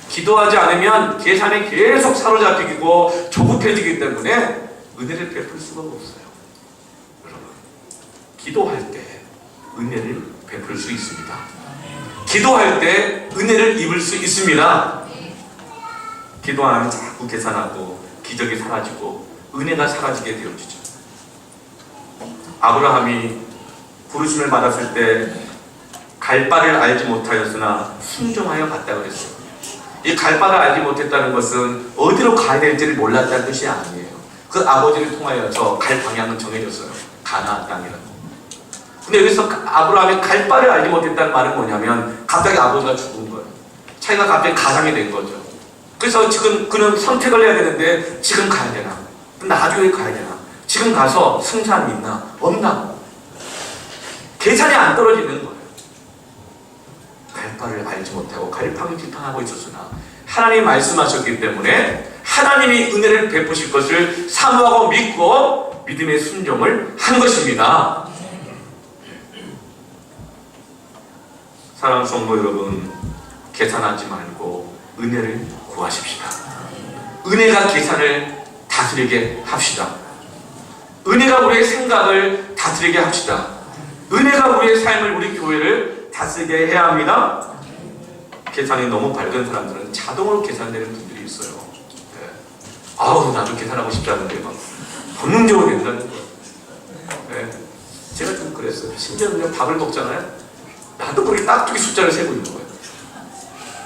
기도하지 않으면 계산에 계속 사로잡히고 조급해지기 때문에 은혜를 베풀 수가 없어요. 여러분, 기도할 때 은혜를 베풀 수 있습니다. 기도할 때 은혜를 입을 수 있습니다. 기도 안 하면 자꾸 계산하고 기적이 사라지고 은혜가 사라지게 되어지죠. 아브라함이 부르심을 받았을 때 갈 바를 알지 못하였으나 순종하여 갔다 그랬어요. 이 갈 바를 알지 못했다는 것은 어디로 가야 될지를 몰랐다는 뜻이 아니에요. 그 아버지를 통하여 저 갈 방향은 정해졌어요. 가나안 땅이라고. 근데 여기서 아브라함이 갈 바를 알지 못했다는 말은 뭐냐면 갑자기 아버지가 죽은 거예요. 자기가 갑자기 가장이 된 거죠. 그래서 지금 그는 선택을 해야 되는데 지금 가야 되나? 나중에 가야 되나? 지금 가서 승산이 있나? 없나? 계산이 안 떨어지는 거예요. 갈 바를 알지 못하고 갈팡질팡하고 있었으나 하나님이 말씀하셨기 때문에 하나님이 은혜를 베푸실 것을 사모하고 믿고 믿음의 순종을 한 것입니다. 사랑하는 성도 여러분, 계산하지 말고 은혜를 구하십시다. 은혜가 계산을 다스리게 합시다. 은혜가 우리의 생각을 다스리게 합시다. 은혜가 우리의 삶을, 우리 교회를 다스리게 해야 합니다. 계산이 너무 밝은 사람들은 자동으로 계산되는 분들이 있어요. 네. 아우, 나도 계산하고 싶지 않은데 막 본능적으로 된다는 거예요. 네. 제가 좀 그랬어요. 심지어는 밥을 먹잖아요. 나도 모르게 깍두기 숫자를 세고 있는 거예요.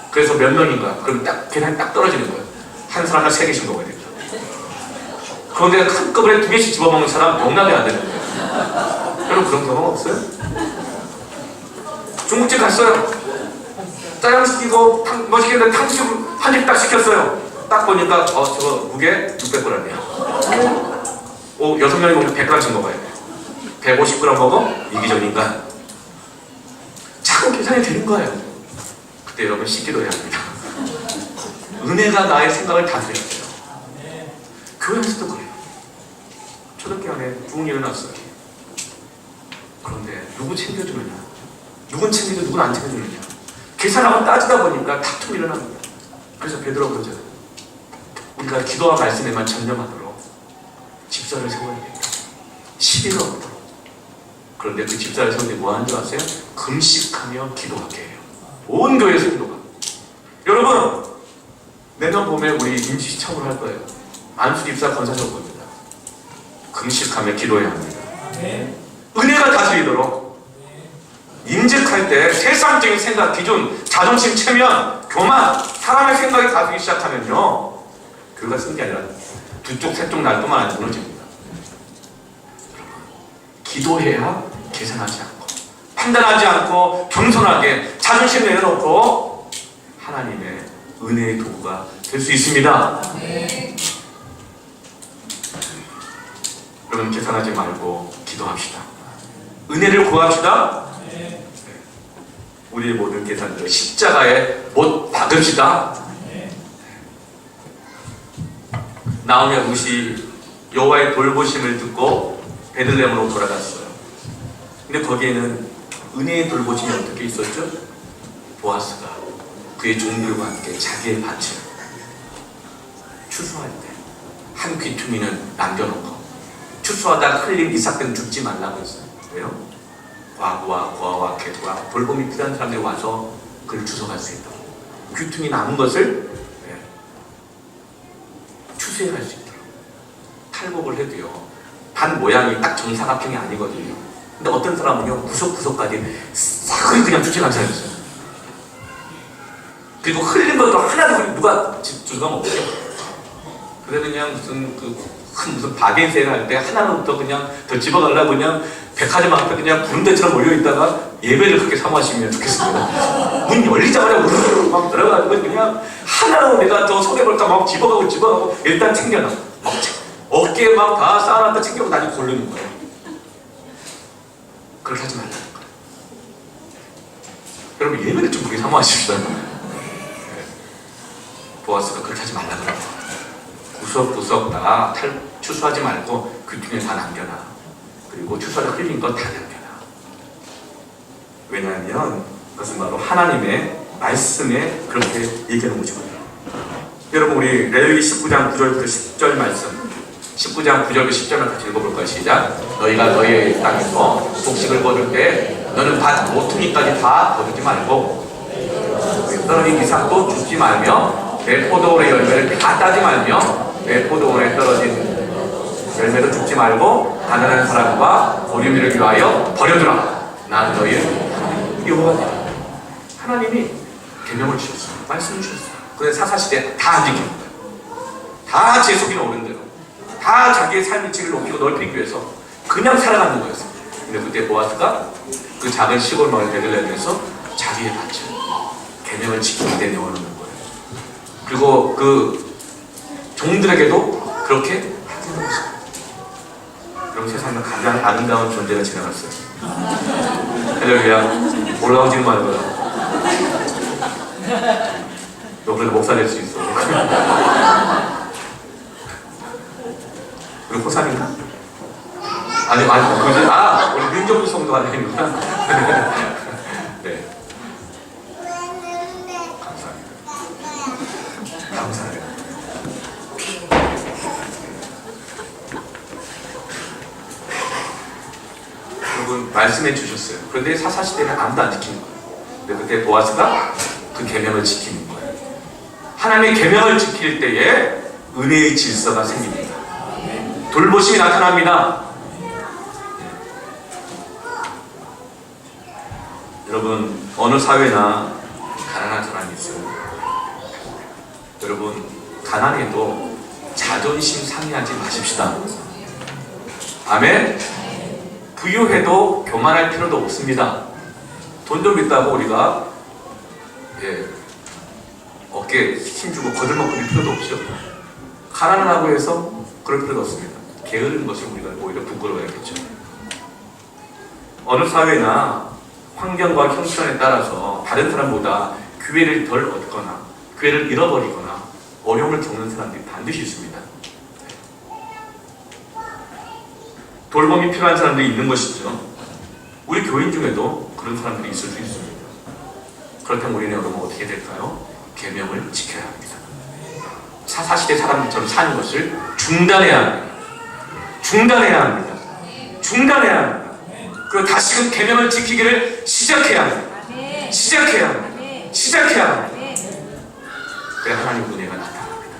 그래서 몇 명인가? 그럼 딱 계산이 딱 떨어지는 거예요. 한 사람당 3개씩 먹어야 된다. 그런데 한꺼번에 2개씩 집어먹는 사람 용납이 안 되는 거예요. 여러분 그런 경험 없어요? 중국집 갔어요. 짜장 시키고 뭐 시켰는데 탕수육 한 입 딱 시켰어요. 딱 보니까 저거 무게 600g이야. 6명이 먹으면 100g씩 먹어야 돼. 150g 먹어? 이기적인가? 자꾸 계산이 되는 거예요. 그때 여러분 씻기도 해야 합니다. 은혜가 나의 생각을 다스려야 돼요. 교회에서도 그래요. 초등학교 안에 부흥이 일어났어요. 그런데 누구 챙겨주느냐? 누군 챙겨주고 누군 안 챙겨주느냐? 계산하고 따지다 보니까 다툼이 일어납니다. 그래서 베드로가 그러잖아요. 우리가 기도와 말씀에만 전념하도록 집사를 세워야 된다. 시비가 없도록. 그런데 그 집사를 세우는데 뭐 하는 줄 아세요? 금식하며 기도하게 해요. 온 교회에서 기도가. 여러분, 내년 봄에 우리 임시시청을 할 거예요. 안수 집사 권사적 겁니다. 금식하며 기도해야 합니다. 은혜가 다스리도록. 임직할 때 세상적인 생각, 기준, 자존심, 체면, 교만, 사람의 생각이 다스리기 시작하면요, 교회가 쓰는 게 아니라 두 쪽, 세 쪽 날 동안 안 무너집니다. 기도해야 계산하지 않고, 판단하지 않고, 겸손하게 자존심 내려놓고 하나님의 은혜의 도구가 될 수 있습니다. 여러분, 계산하지 말고 기도합시다. 은혜를 구합시다. 우리의 모든 계산들을 십자가에 못 박읍시다. 나오미 룻이 여호와의 돌보심을 듣고 베들레헴으로 돌아갔어요. 근데 거기에는 은혜의 돌보심이 어떻게 있었죠? 보아스가 그의 종들과 함께 자기의 밭을 추수할 때 한 귀퉁이는 남겨놓고 추수하다 흘린 이삭은 죽지 말라고 했어요. 왜요? 과부와 고아와 개와 돌봄이 필요한 사람들이 와서 그를 주워갈 수 있도록 귀퉁이 남은 것을 추수해갈 수 있도록 탈곡을 해도요, 반 모양이 딱 정사각형이 아니거든요. 근데 어떤 사람은요, 구석구석까지 싹 그냥 추수해간 사람이 있어요. 그리고 흘린 것도 하나도 누가 주워가 없어요. 그래서 그냥 무슨 바겐세일 할 때 하나부터 그냥 더 집어가려고 그냥 백화점 앞에 그냥 구름대처럼 몰려있다가 예배를 그렇게 사모하시면 좋겠습니다. 문 열리자마자 우르르 막 들어가고 그냥 하나로 내가 더 손해볼까 막 집어가고 일단 챙겨놔. 막 어깨에 막 다 쌓아놨다 챙겨고 나중에 고르는 거예요. 그렇게 하지 말라는 거예요. 여러분 예배를 좀 그렇게 사모하십시오. 보아스가 그렇게 하지 말라 그래요. 구석구석 다 추수하지 말고 그 중에 다 남겨놔. 그리고 추수하다 흘린 거 다 남겨놔. 왜냐하면 그것은 바로 하나님의 말씀에 그렇게 얘기하는 거거든요. 여러분, 우리 레위기 19장 9절부터 10절 말씀, 19장 9절부터 10절만 같이 읽어볼까요? 시작. 너희가 너희의 땅에서 곡식을 거둘 때 너는 밭 모퉁이까지 다 거두지 말고 떨어진 이삭도 줍지 말며 내 포도원의 열매를 다 따지 말며 내 포도원에 떨어진 열매도 줍지 말고 가난한 사람과 어린이를 위하여 버려두라. 나는 너희를 여호와니라. 하나님이 계명을 주셨어요. 말씀을 주셨어요. 그런데 사사시대 다 안 지키는 거예요. 다 제 속이 오는 대로, 다 자기의 삶의 질을 높이고 넓히기 위해서 그냥 살아가는 거였어요. 근데 그때 보아스가 그 작은 시골 마을 베들레헴에서 자기의 밭을 계명을 지키기 때문에 오는 거예요. 그리고 그 종들에게도 그렇게 하는 거였어요. 그럼 세상에 가장 아름다운 존재가 지나갔어요. 할렐루야. 올라오지는 말고요. 너 그래도 목사 될 수 있어. 그리고 호산인가? 아니, 그지? 우리 민족주 성도 아니구나. 네. 감사합니다. 감사해요. 여러분, 말씀해 주셨어요. 그런데 사사시대는 아무도 안 지키는 거예요. 근데 그때 보아스가 그 계명을 지키는 거예요. 하나님의 계명을 지킬 때에 은혜의 질서가 생깁니다. 돌보심이 나타납니다. 여러분, 어느 사회나 가난한 사람이 있어요. 여러분, 가난해도 자존심 상해하지 마십시다. 아멘. 부유해도 교만할 필요도 없습니다. 돈 좀 있다고 우리가 어깨에 힘주고 거들먹거릴 필요도 없죠. 가난하다고 해서 그럴 필요도 없습니다. 게으른 것을 우리가 오히려 부끄러워야겠죠. 어느 사회나 환경과 형편에 따라서 다른 사람보다 기회를 덜 얻거나 기회를 잃어버리거나 어려움을 겪는 사람들이 반드시 있습니다. 돌봄이 필요한 사람들이 있는 것이죠. 우리 교인 중에도 그런 사람들이 있을 수 있습니다. 그렇다면 우리는 여러분 어떻게 될까요? 계명을 지켜야 합니다. 사사시대 사람들처럼 사는 것을 중단해야 합니다. 중단해야 합니다. 중단해야 합니다. 그리고 다시금 계명을 지키기를 시작해야 합니다. 시작해야 합니다. 시작해야 합니다. 그래 하나님 은혜가 나타납니다.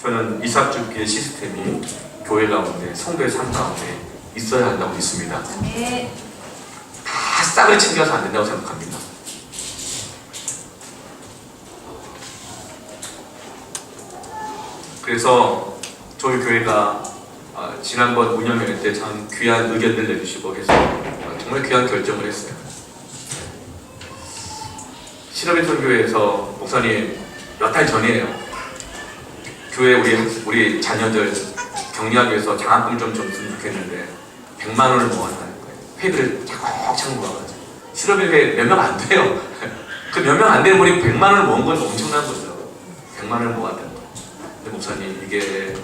저는 이삭줍기의 시스템이 교회 가운데, 성도의 삶 가운데 있어야 한다고 믿습니다. 다 싹을 챙겨서 안 된다고 생각합니다. 그래서 저희 교회가 지난번 운영회 때 참 귀한 의견들 내주시고 해서 정말 귀한 결정을 했어요. 실업인 선교회에서 목사님 몇 달 전이에요. 교회 우리 자녀들 격려하기 위해서 장학금 좀 줬으면 좋겠는데 100만 원을 모았다는 거예요. 회비를 차곡차곡 모아가지고 실업인회 몇 명 안 돼요. 그 몇 명 안 되는 분이 100만 원을 모은 건 엄청난 거죠. 100만 원을 모았다는 거예요. 근데 목사님 이게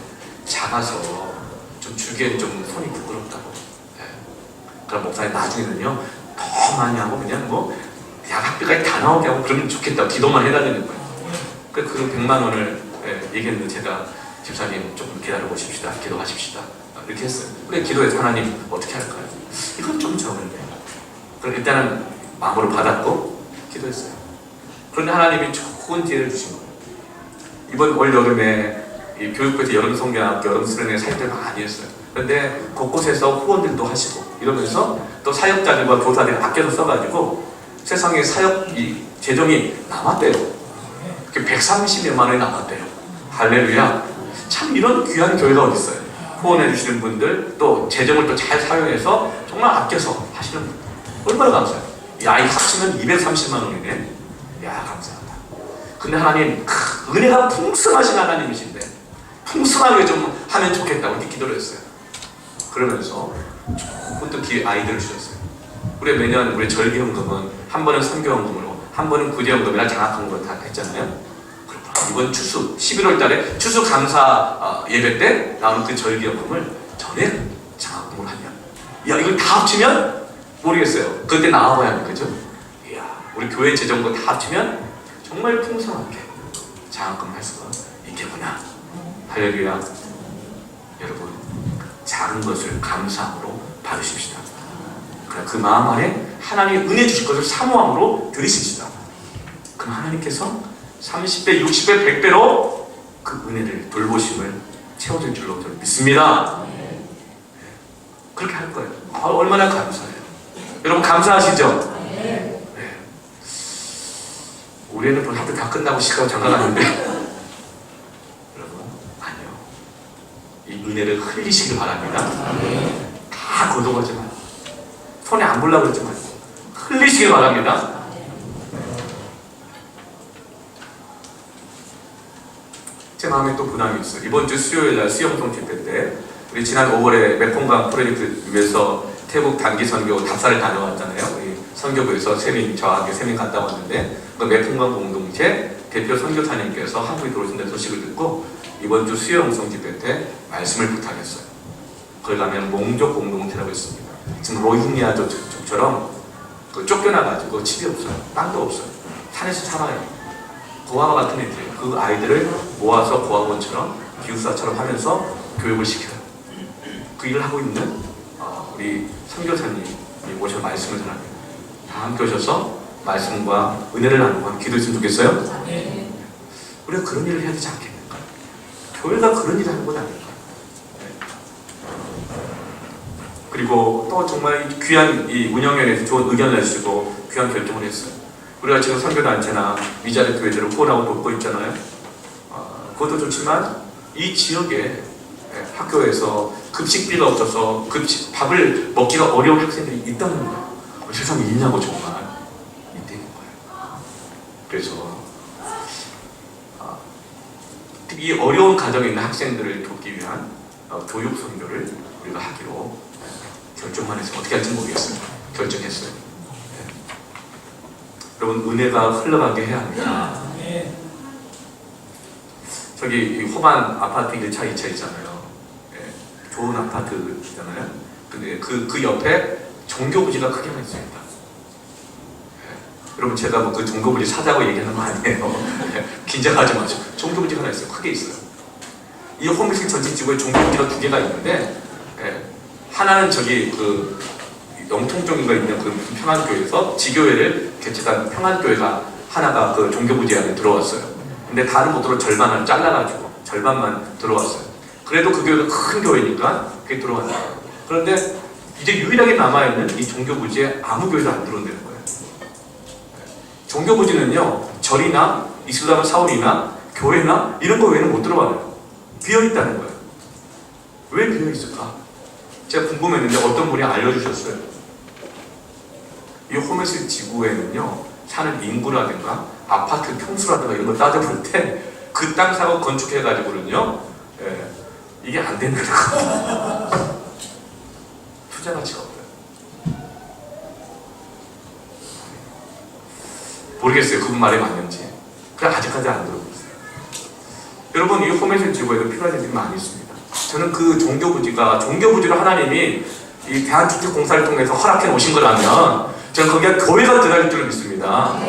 작아서 좀 주기엔 좀 손이 부끄럽다고. 그럼 목사님 나중에는요 더 많이 하고 그냥 학비까지 다 나오게 하고 그러면 좋겠다. 기도만 해달라는 거예요. 그 100만 원을 얘기했는데 제가 집사님 조금 기다려 보십시다. 기도하십시다. 이렇게 했어요. 그래 기도해서 하나님 어떻게 할까요? 이건 좀 적은데. 그럼 일단은 마음으로 받았고 기도했어요. 그런데 하나님이 좋은 기회를 주신 거예요. 이번 올 여름에 이 교육부에서 여름 성경학교, 여름 수련회 사역들 많이 했어요. 그런데 곳곳에서 후원들도 하시고 이러면서 또 사역자들과 교사들이 아껴서 써가지고 세상에 사역이 재정이 남았대요. 130여만 원이 남았대요. 할렐루야. 참 이런 귀한 교회가 어디 있어요. 후원해 주시는 분들 또 재정을 또 잘 사용해서 정말 아껴서 하시는 분들 얼마나 감사해요. 야, 이 합치면 230만 원이네. 야, 감사합니다. 근데 하나님 은혜가 풍성하신 하나님이신데 풍성하게 좀 하면 좋겠다고 이렇게 기도를 했어요. 그러면서 좋은 또 아이디어를 주셨어요. 우리 매년 우리 절기헌금은 한 번은 선교헌금으로 한 번은 구제헌금이나 장학헌금으로 다 했잖아요. 그렇구나. 이번 추수 11월 달에 추수감사 예배 때 나오는 그 절기연금을 전액 장학금을 하면, 야, 이걸 다 합치면 모르겠어요. 그때 나와봐야 하는 거죠. 이야, 우리 교회 재정도 다 합치면 정말 풍성하게 장학금 할 수가 있겠구나. 할렐루야. 여러분, 작은 것을 감사함으로 받으십시다. 그 마음 안에 하나님이 은혜 주실 것을 사모함으로 드리십시다. 그럼 하나님께서 30배, 60배, 100배로 그 은혜를, 돌보심을 채워줄 줄로 저는 믿습니다. 그렇게 할 거예요. 얼마나 감사해요. 여러분 감사하시죠? 네. 우리는 뭐 하도 다 끝나고 시간 잠깐 갔는데 여러분, 아니요. 이 은혜를 흘리시길 바랍니다. 다 거둬가지 마요. 손에 안 보려고 그러지 말고 흘리시길 바랍니다. 제 마음에 또 부담이 있어요. 이번 주 수요일날 수영성 집회 때 우리 지난 5월에 메콩강 프로젝트 위해서 태국 단기 선교 답사를 다녀왔잖아요. 우리 선교부에서 저와 함께 세민 갔다 왔는데 그 메콩강 공동체 대표 선교사님께서 한국에 들어오신다는 소식을 듣고 이번 주 수영성 집회 때 말씀을 부탁했어요. 거기 가면 몽족 공동체라고 있습니다. 지금 로힝야족처럼 쫓겨나가지고 집이 없어요. 땅도 없어요. 산에서 살아요. 고아와 같은 애들, 그 아이들을 모아서 고아원처럼 기숙사처럼 하면서 교육을 시켜요. 그 일을 하고 있는 우리 선교사님이 오셔서 말씀을 전합니다. 다 함께 오셔서 말씀과 은혜를 나누고 기도했으면 좋겠어요? 네. 우리가 그런 일을 해야 되지 않겠는가? 교회가 그런 일을 하는 건 아닐까? 네. 그리고 또 정말 귀한 이 운영위원회에서 좋은 의견을 내주시고 귀한 결정을 했어요. 우리가 지금 선교단체나 위자료 교회들을 후원하고 돕고 있잖아요. 그것도 좋지만 이 지역에 학교에서 급식비가 없어서 밥을 먹기가 어려운 학생들이 있다는 거예요. 세상에 있냐고 정말 있다는 거예요. 그래서 이 어려운 가정에 있는 학생들을 돕기 위한 교육 선교를 우리가 하기로 결정만 해서 어떻게 할지 모르겠어요. 결정했어요. 네. 여러분, 은혜가 흘러가게 해야 합니다. 저기 호반 아파트 1차, 2차 있잖아요. 네. 좋은 아파트잖아요. 근데 그 옆에 종교부지가 크게 하나 있습니다. 네. 여러분, 제가 뭐 그 종교부지 사자고 얘기하는 거 아니에요. 네. 긴장하지 마시고. 종교부지가 하나 있어요. 크게 있어요. 이 홈리스 전체 지구에 종교부지가 2개가 있는데, 네. 하나는 저기 그 영통종인가 있는 그 평안교회에서 지교회를 개최한 평안교회가 하나가 그 종교부지 안에 들어왔어요. 근데 다른 곳으로 절반을 잘라가지고 절반만 들어왔어요. 그래도 그 교회가 큰 교회니까 그게 들어왔어요. 그런데 이제 유일하게 남아있는 이 종교부지에 아무 교회도 안 들어온다는 거예요. 종교부지는요, 절이나 이슬람 사원이나 교회나 이런 거 외에는 못 들어와요. 비어있다는 거예요. 왜 비어있을까? 제가 궁금했는데 어떤 분이 알려주셨어요. 이 홈리스 지구에는요, 사는 인구라든가 아파트 평수라든가 이런 걸 따져볼 때 그 땅 사고 건축해가지고는요, 이게 안 되는 거예요. 투자 가치가 없어요. 모르겠어요. 그분 말이 맞는지. 그냥 아직까지 안 들어보고 있어요. 여러분, 이 홈리스 지구에도 필요한 일이 많이 있습니다. 저는 그 종교부지로 하나님이 이 대한주택공사를 통해서 허락해 놓으신 거라면 저는 거기가 교회가 들어갈 줄을 믿습니다.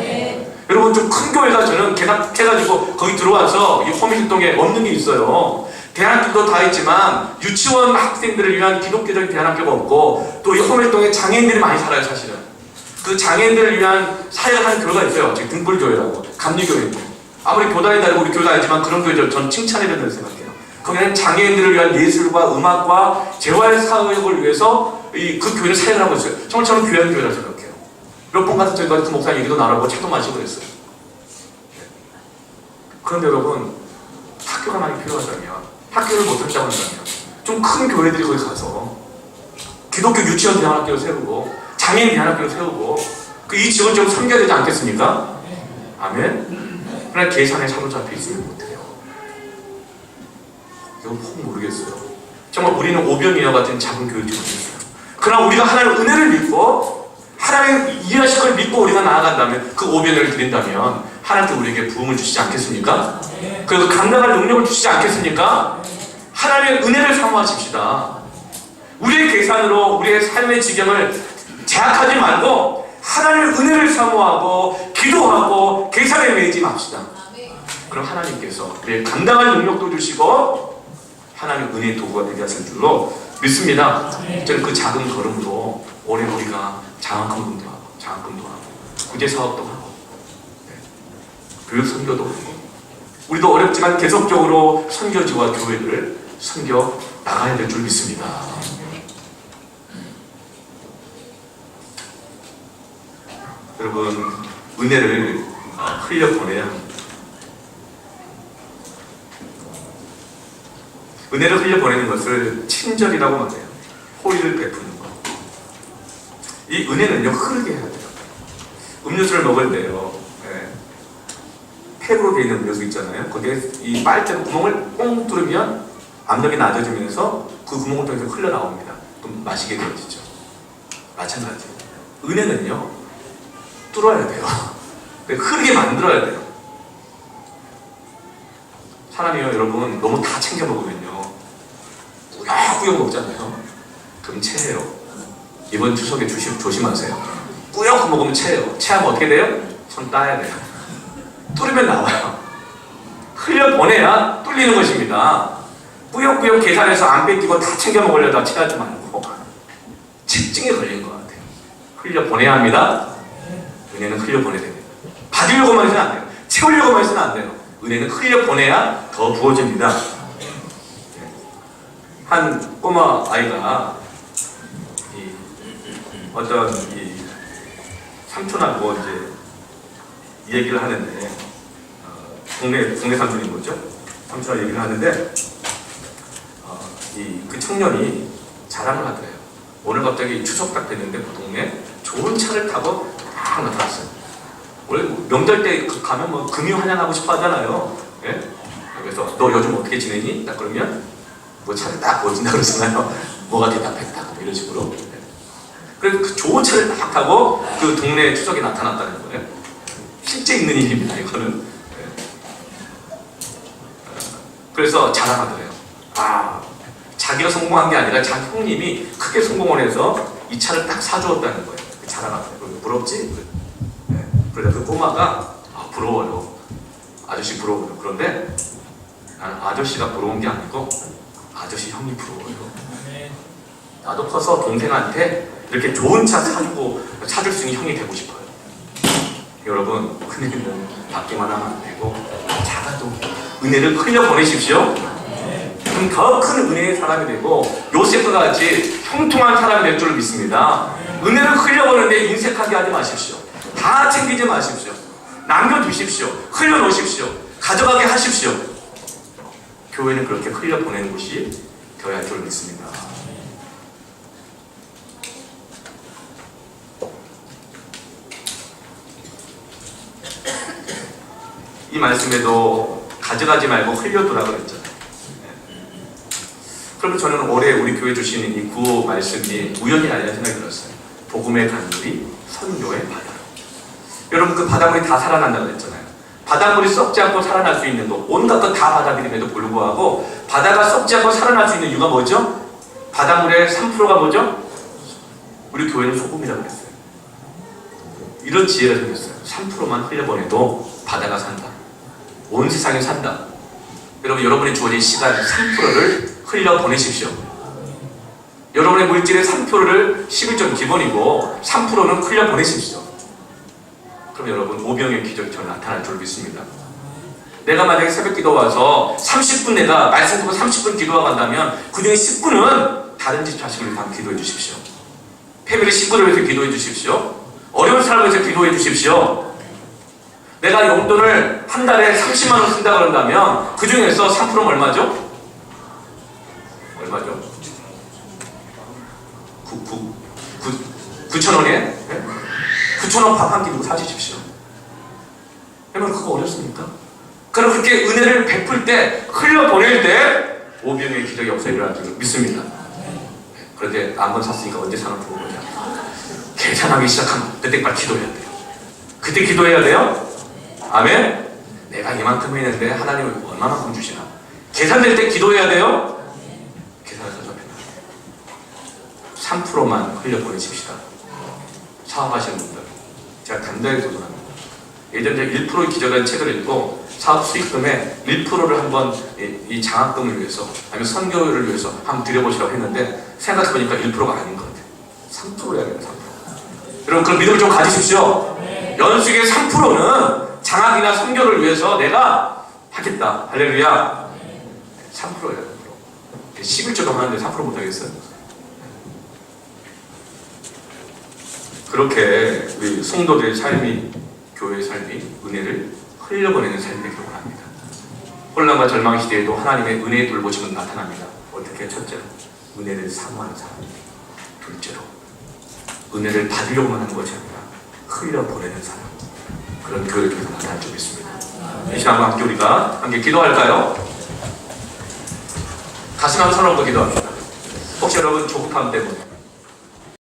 여러분, 좀 큰 교회가 저는 계약해가지고 거기 들어와서 이 호미동에 없는 게 있어요. 대안학교도 다 있지만 유치원 학생들을 위한 기독교적인 대안학교가 없고 또 이 호미동에 장애인들이 많이 살아요. 사실은 그 장애인들을 위한 사역을 하는 교회가 있어요. 지금 등불교회라고 감리교회인데 아무리 교단이 다르고 우리 교회가 아니지만 그런 교회들 전 칭찬해야 된다고 생각해요. 거기는 장애인들을 위한 예술과 음악과 재활 사역을 위해서 그 교회는 사역을 하고 있어요. 정말 저는 귀한 교회라고 생각해요. 몇 번 가서 저희가 그 목사님 얘기도 나누고 차도 마시고 그랬어요. 그런데 여러분, 학교가 많이 필요하다면, 학교를 못 한다고 한다면 좀 큰 교회들이 거기 가서 기독교 유치원 대안학교를 세우고 장애인 대안학교를 세우고 이 지역을 좀 섬겨야 되지 않겠습니까? 아멘. 그러나 계산에 사로잡혀 있으면 못해요. 이건 혹 모르겠어요. 정말 우리는 오병이와 같은 작은 교육이 있어요. 그러나 우리가 하나님의 은혜를 믿고 하나님 일하실 걸 믿고 우리가 나아간다면 그 오병을 드린다면 하나님께 우리에게 부흥을 주시지 않겠습니까? 그리고 감당할 능력을 주시지 않겠습니까? 하나님의 은혜를 사모하십시다. 우리의 계산으로 우리의 삶의 지경을 제약하지 말고 하나님의 은혜를 사모하고 기도하고 계산에 매이지 맙시다. 그럼 하나님께서 우리의 감당할 능력도 주시고 하나님의 은혜의 도구가 되게 하실 줄로 믿습니다. 저는 그 작은 걸음으로 올해 우리가 장학금도 하고 구제 사업도 하고 교육 선교도 하고 우리도 어렵지만 계속적으로 선교지와 교회를 선교 나가야 될 줄 믿습니다. 여러분, 은혜를 흘려보내야 합니다. 은혜를 흘려보내는 것을 친절이라고 말해요. 호의를 베푸는 것. 이 은혜는요, 흐르게 해야 돼요. 음료수를 먹을 때요, 팩으로 되어 있는 음료수 있잖아요. 거기에 이 빨대로 구멍을 뻥 뚫으면 압력이 낮아지면서 그 구멍을 통해서 흘러나옵니다. 그럼 마시게 되어지죠. 마찬가지. 은혜는요, 뚫어야 돼요. 흐르게 만들어야 돼요. 사람이요, 여러분, 너무 다 챙겨 먹으면요, 꾸역꾸역 먹잖아요. 그럼 체해요. 이번 추석에 조심하세요. 꾸역꾸역 먹으면 체해요. 체하면 어떻게 돼요? 손 따야 돼요. 뚫으면 나와요. 흘려보내야 뚫리는 것입니다. 꾸역꾸역 계산해서 안 뺏기고 다 챙겨 먹으려다 체하지 말고 책증에 걸린 것 같아요. 흘려보내야 합니다. 은혜는 흘려보내야 됩니다. 받으려고만 해서는 안 돼요. 채우려고만 해서는 안 돼요. 은혜는 흘려보내야 더 부어집니다. 한 꼬마 아이가 어떤 삼촌하고 이제 이 얘기를 하는데, 동네 삼촌인 거죠. 삼촌하고 얘기를 하는데, 그 청년이 자랑을 하더래요. 오늘 갑자기 추석 딱 됐는데 그 동네 좋은 차를 타고 딱 나타났어요. 원래 명절 때 가면 뭐 금이 환영하고 싶어 하잖아요. 예? 그래서 너 요즘 어떻게 지내니? 딱 그러면 뭐 차를 딱 보여준다 그러잖아요. 뭐가 대답했다 이런 식으로. 그래서 그 좋은 차를 딱 타고 그 동네 추석에 나타났다는 거예요. 실제 있는 일입니다, 이거는. 그래서 자랑하더래요. 자기가 성공한 게 아니라 자기 형님이 크게 성공을 해서 이 차를 딱 사주었다는 거예요. 자랑하더래요. 부럽지? 그래서 그 꼬마가 부러워요. 아저씨 부러워요. 그런데 나는 아저씨가 부러운 게 아니고 아저씨 형이 부러워요. 나도 커서 동생한테 이렇게 좋은 차 사줄 수 있는 형이 되고 싶어요. 여러분, 은혜는 받기만 하면 안 되고 작아도 은혜를 흘려보내십시오. 그럼 더 큰 은혜의 사람이 되고 요셉과 같이 형통한 사람이 될 줄 믿습니다. 은혜를 흘려보내는데 인색하게 하지 마십시오. 다 챙기지 마십시오. 남겨두십시오. 흘려놓으십시오. 가져가게 하십시오. 교회는 그렇게 흘려보내는 곳이 되어야 할 줄 믿습니다. 이 말씀에도 가져가지 말고 흘려두라 그랬잖아요. 그러면 저는 올해 우리 교회 주시는 이 구호 말씀이 우연이 아니라 생각이 들었어요. 복음의 강물이 선교의 바다. 여러분, 그 바닷물이 다 살아난다고 그랬잖아요. 바닷물이 썩지 않고 살아날 수 있는 것, 온갖 것 다 받아들임에도 불구하고 바다가 썩지 않고 살아날 수 있는 이유가 뭐죠? 바닷물의 3%가 뭐죠? 우리 교회는 소금이라고 그랬어요. 이런 지혜가 생겼어요. 3%만 흘려보내도 바다가 산다. 온 세상이 산다. 여러분, 여러분이 주어진 시간 3%를 흘려보내십시오. 여러분의 물질의 3%를 11점 기본이고 3%는 흘려보내십시오. 그럼 여러분, 오병의 기적이 저는 나타날 줄 믿습니다. 내가 만약에 새벽 기도 와서 30분 내가 말씀 듣고 30분 기도하고 간다면 그 중에 10분은 다른 집 자식을 위해서 기도해 주십시오. 패밀리 식구를 위해서 기도해 주십시오. 어려운 사람을 위해서 기도해 주십시오. 내가 용돈을 한 달에 30만 원 쓴다 그런다면 그 중에서 3%는 얼마죠? 얼마죠? 9,000원에? 네? 9,000원 밥 한 끼 주고 사주십시오. 여러분, 그거 어렵습니까? 그럼 그렇게 은혜를 베풀 때, 흘려보낼 때 오병의 기적이 없어 일어날 줄 믿습니다. 그런데 한 샀으니까 언제 사는 보고 보자. 계산하기 시작하면 그때 빨리 기도해야 돼요. 그때 기도해야 돼요? 아멘? 내가 이만큼 했는데 하나님은 얼마만큼 주시나? 계산될 때 기도해야 돼요? 계산해서 접해놔. 3%만 흘려보내십시다. 사업하시는 분들. 제가 단단히 도전합니다. 예전에 1%의 기적이라는 책을 읽고 사업 수익금의 1%를 한번 이 장학금을 위해서 아니면 선교를 위해서 한번 드려보시라고 했는데 생각해보니까 1%가 아닌 것 같아요. 3% 해야 돼요. 3%. 여러분 그런 믿음을 좀 가지십시오. 연수익의 3%는 장학이나 선교를 위해서 내가 하겠다. 할렐루야. 3%예요. 11조도 하는데 3% 못하겠어요? 그렇게 우리 성도들의 삶이, 교회의 삶이 은혜를 흘려보내는 삶이 되기를 원합니다. 혼란과 절망 시대에도 하나님의 은혜의 돌보심은 나타납니다. 어떻게? 첫째로 은혜를 사모하는 사람, 둘째로 은혜를 받으려고만 하는 것이 아니라 흘려보내는 사람, 그런 교회를 통해서 나타날 줄 믿습니다. 이 시간 함께 우리가 함께 기도할까요? 가슴 한번 서로 기도합시다. 혹시 여러분 조급함 때문에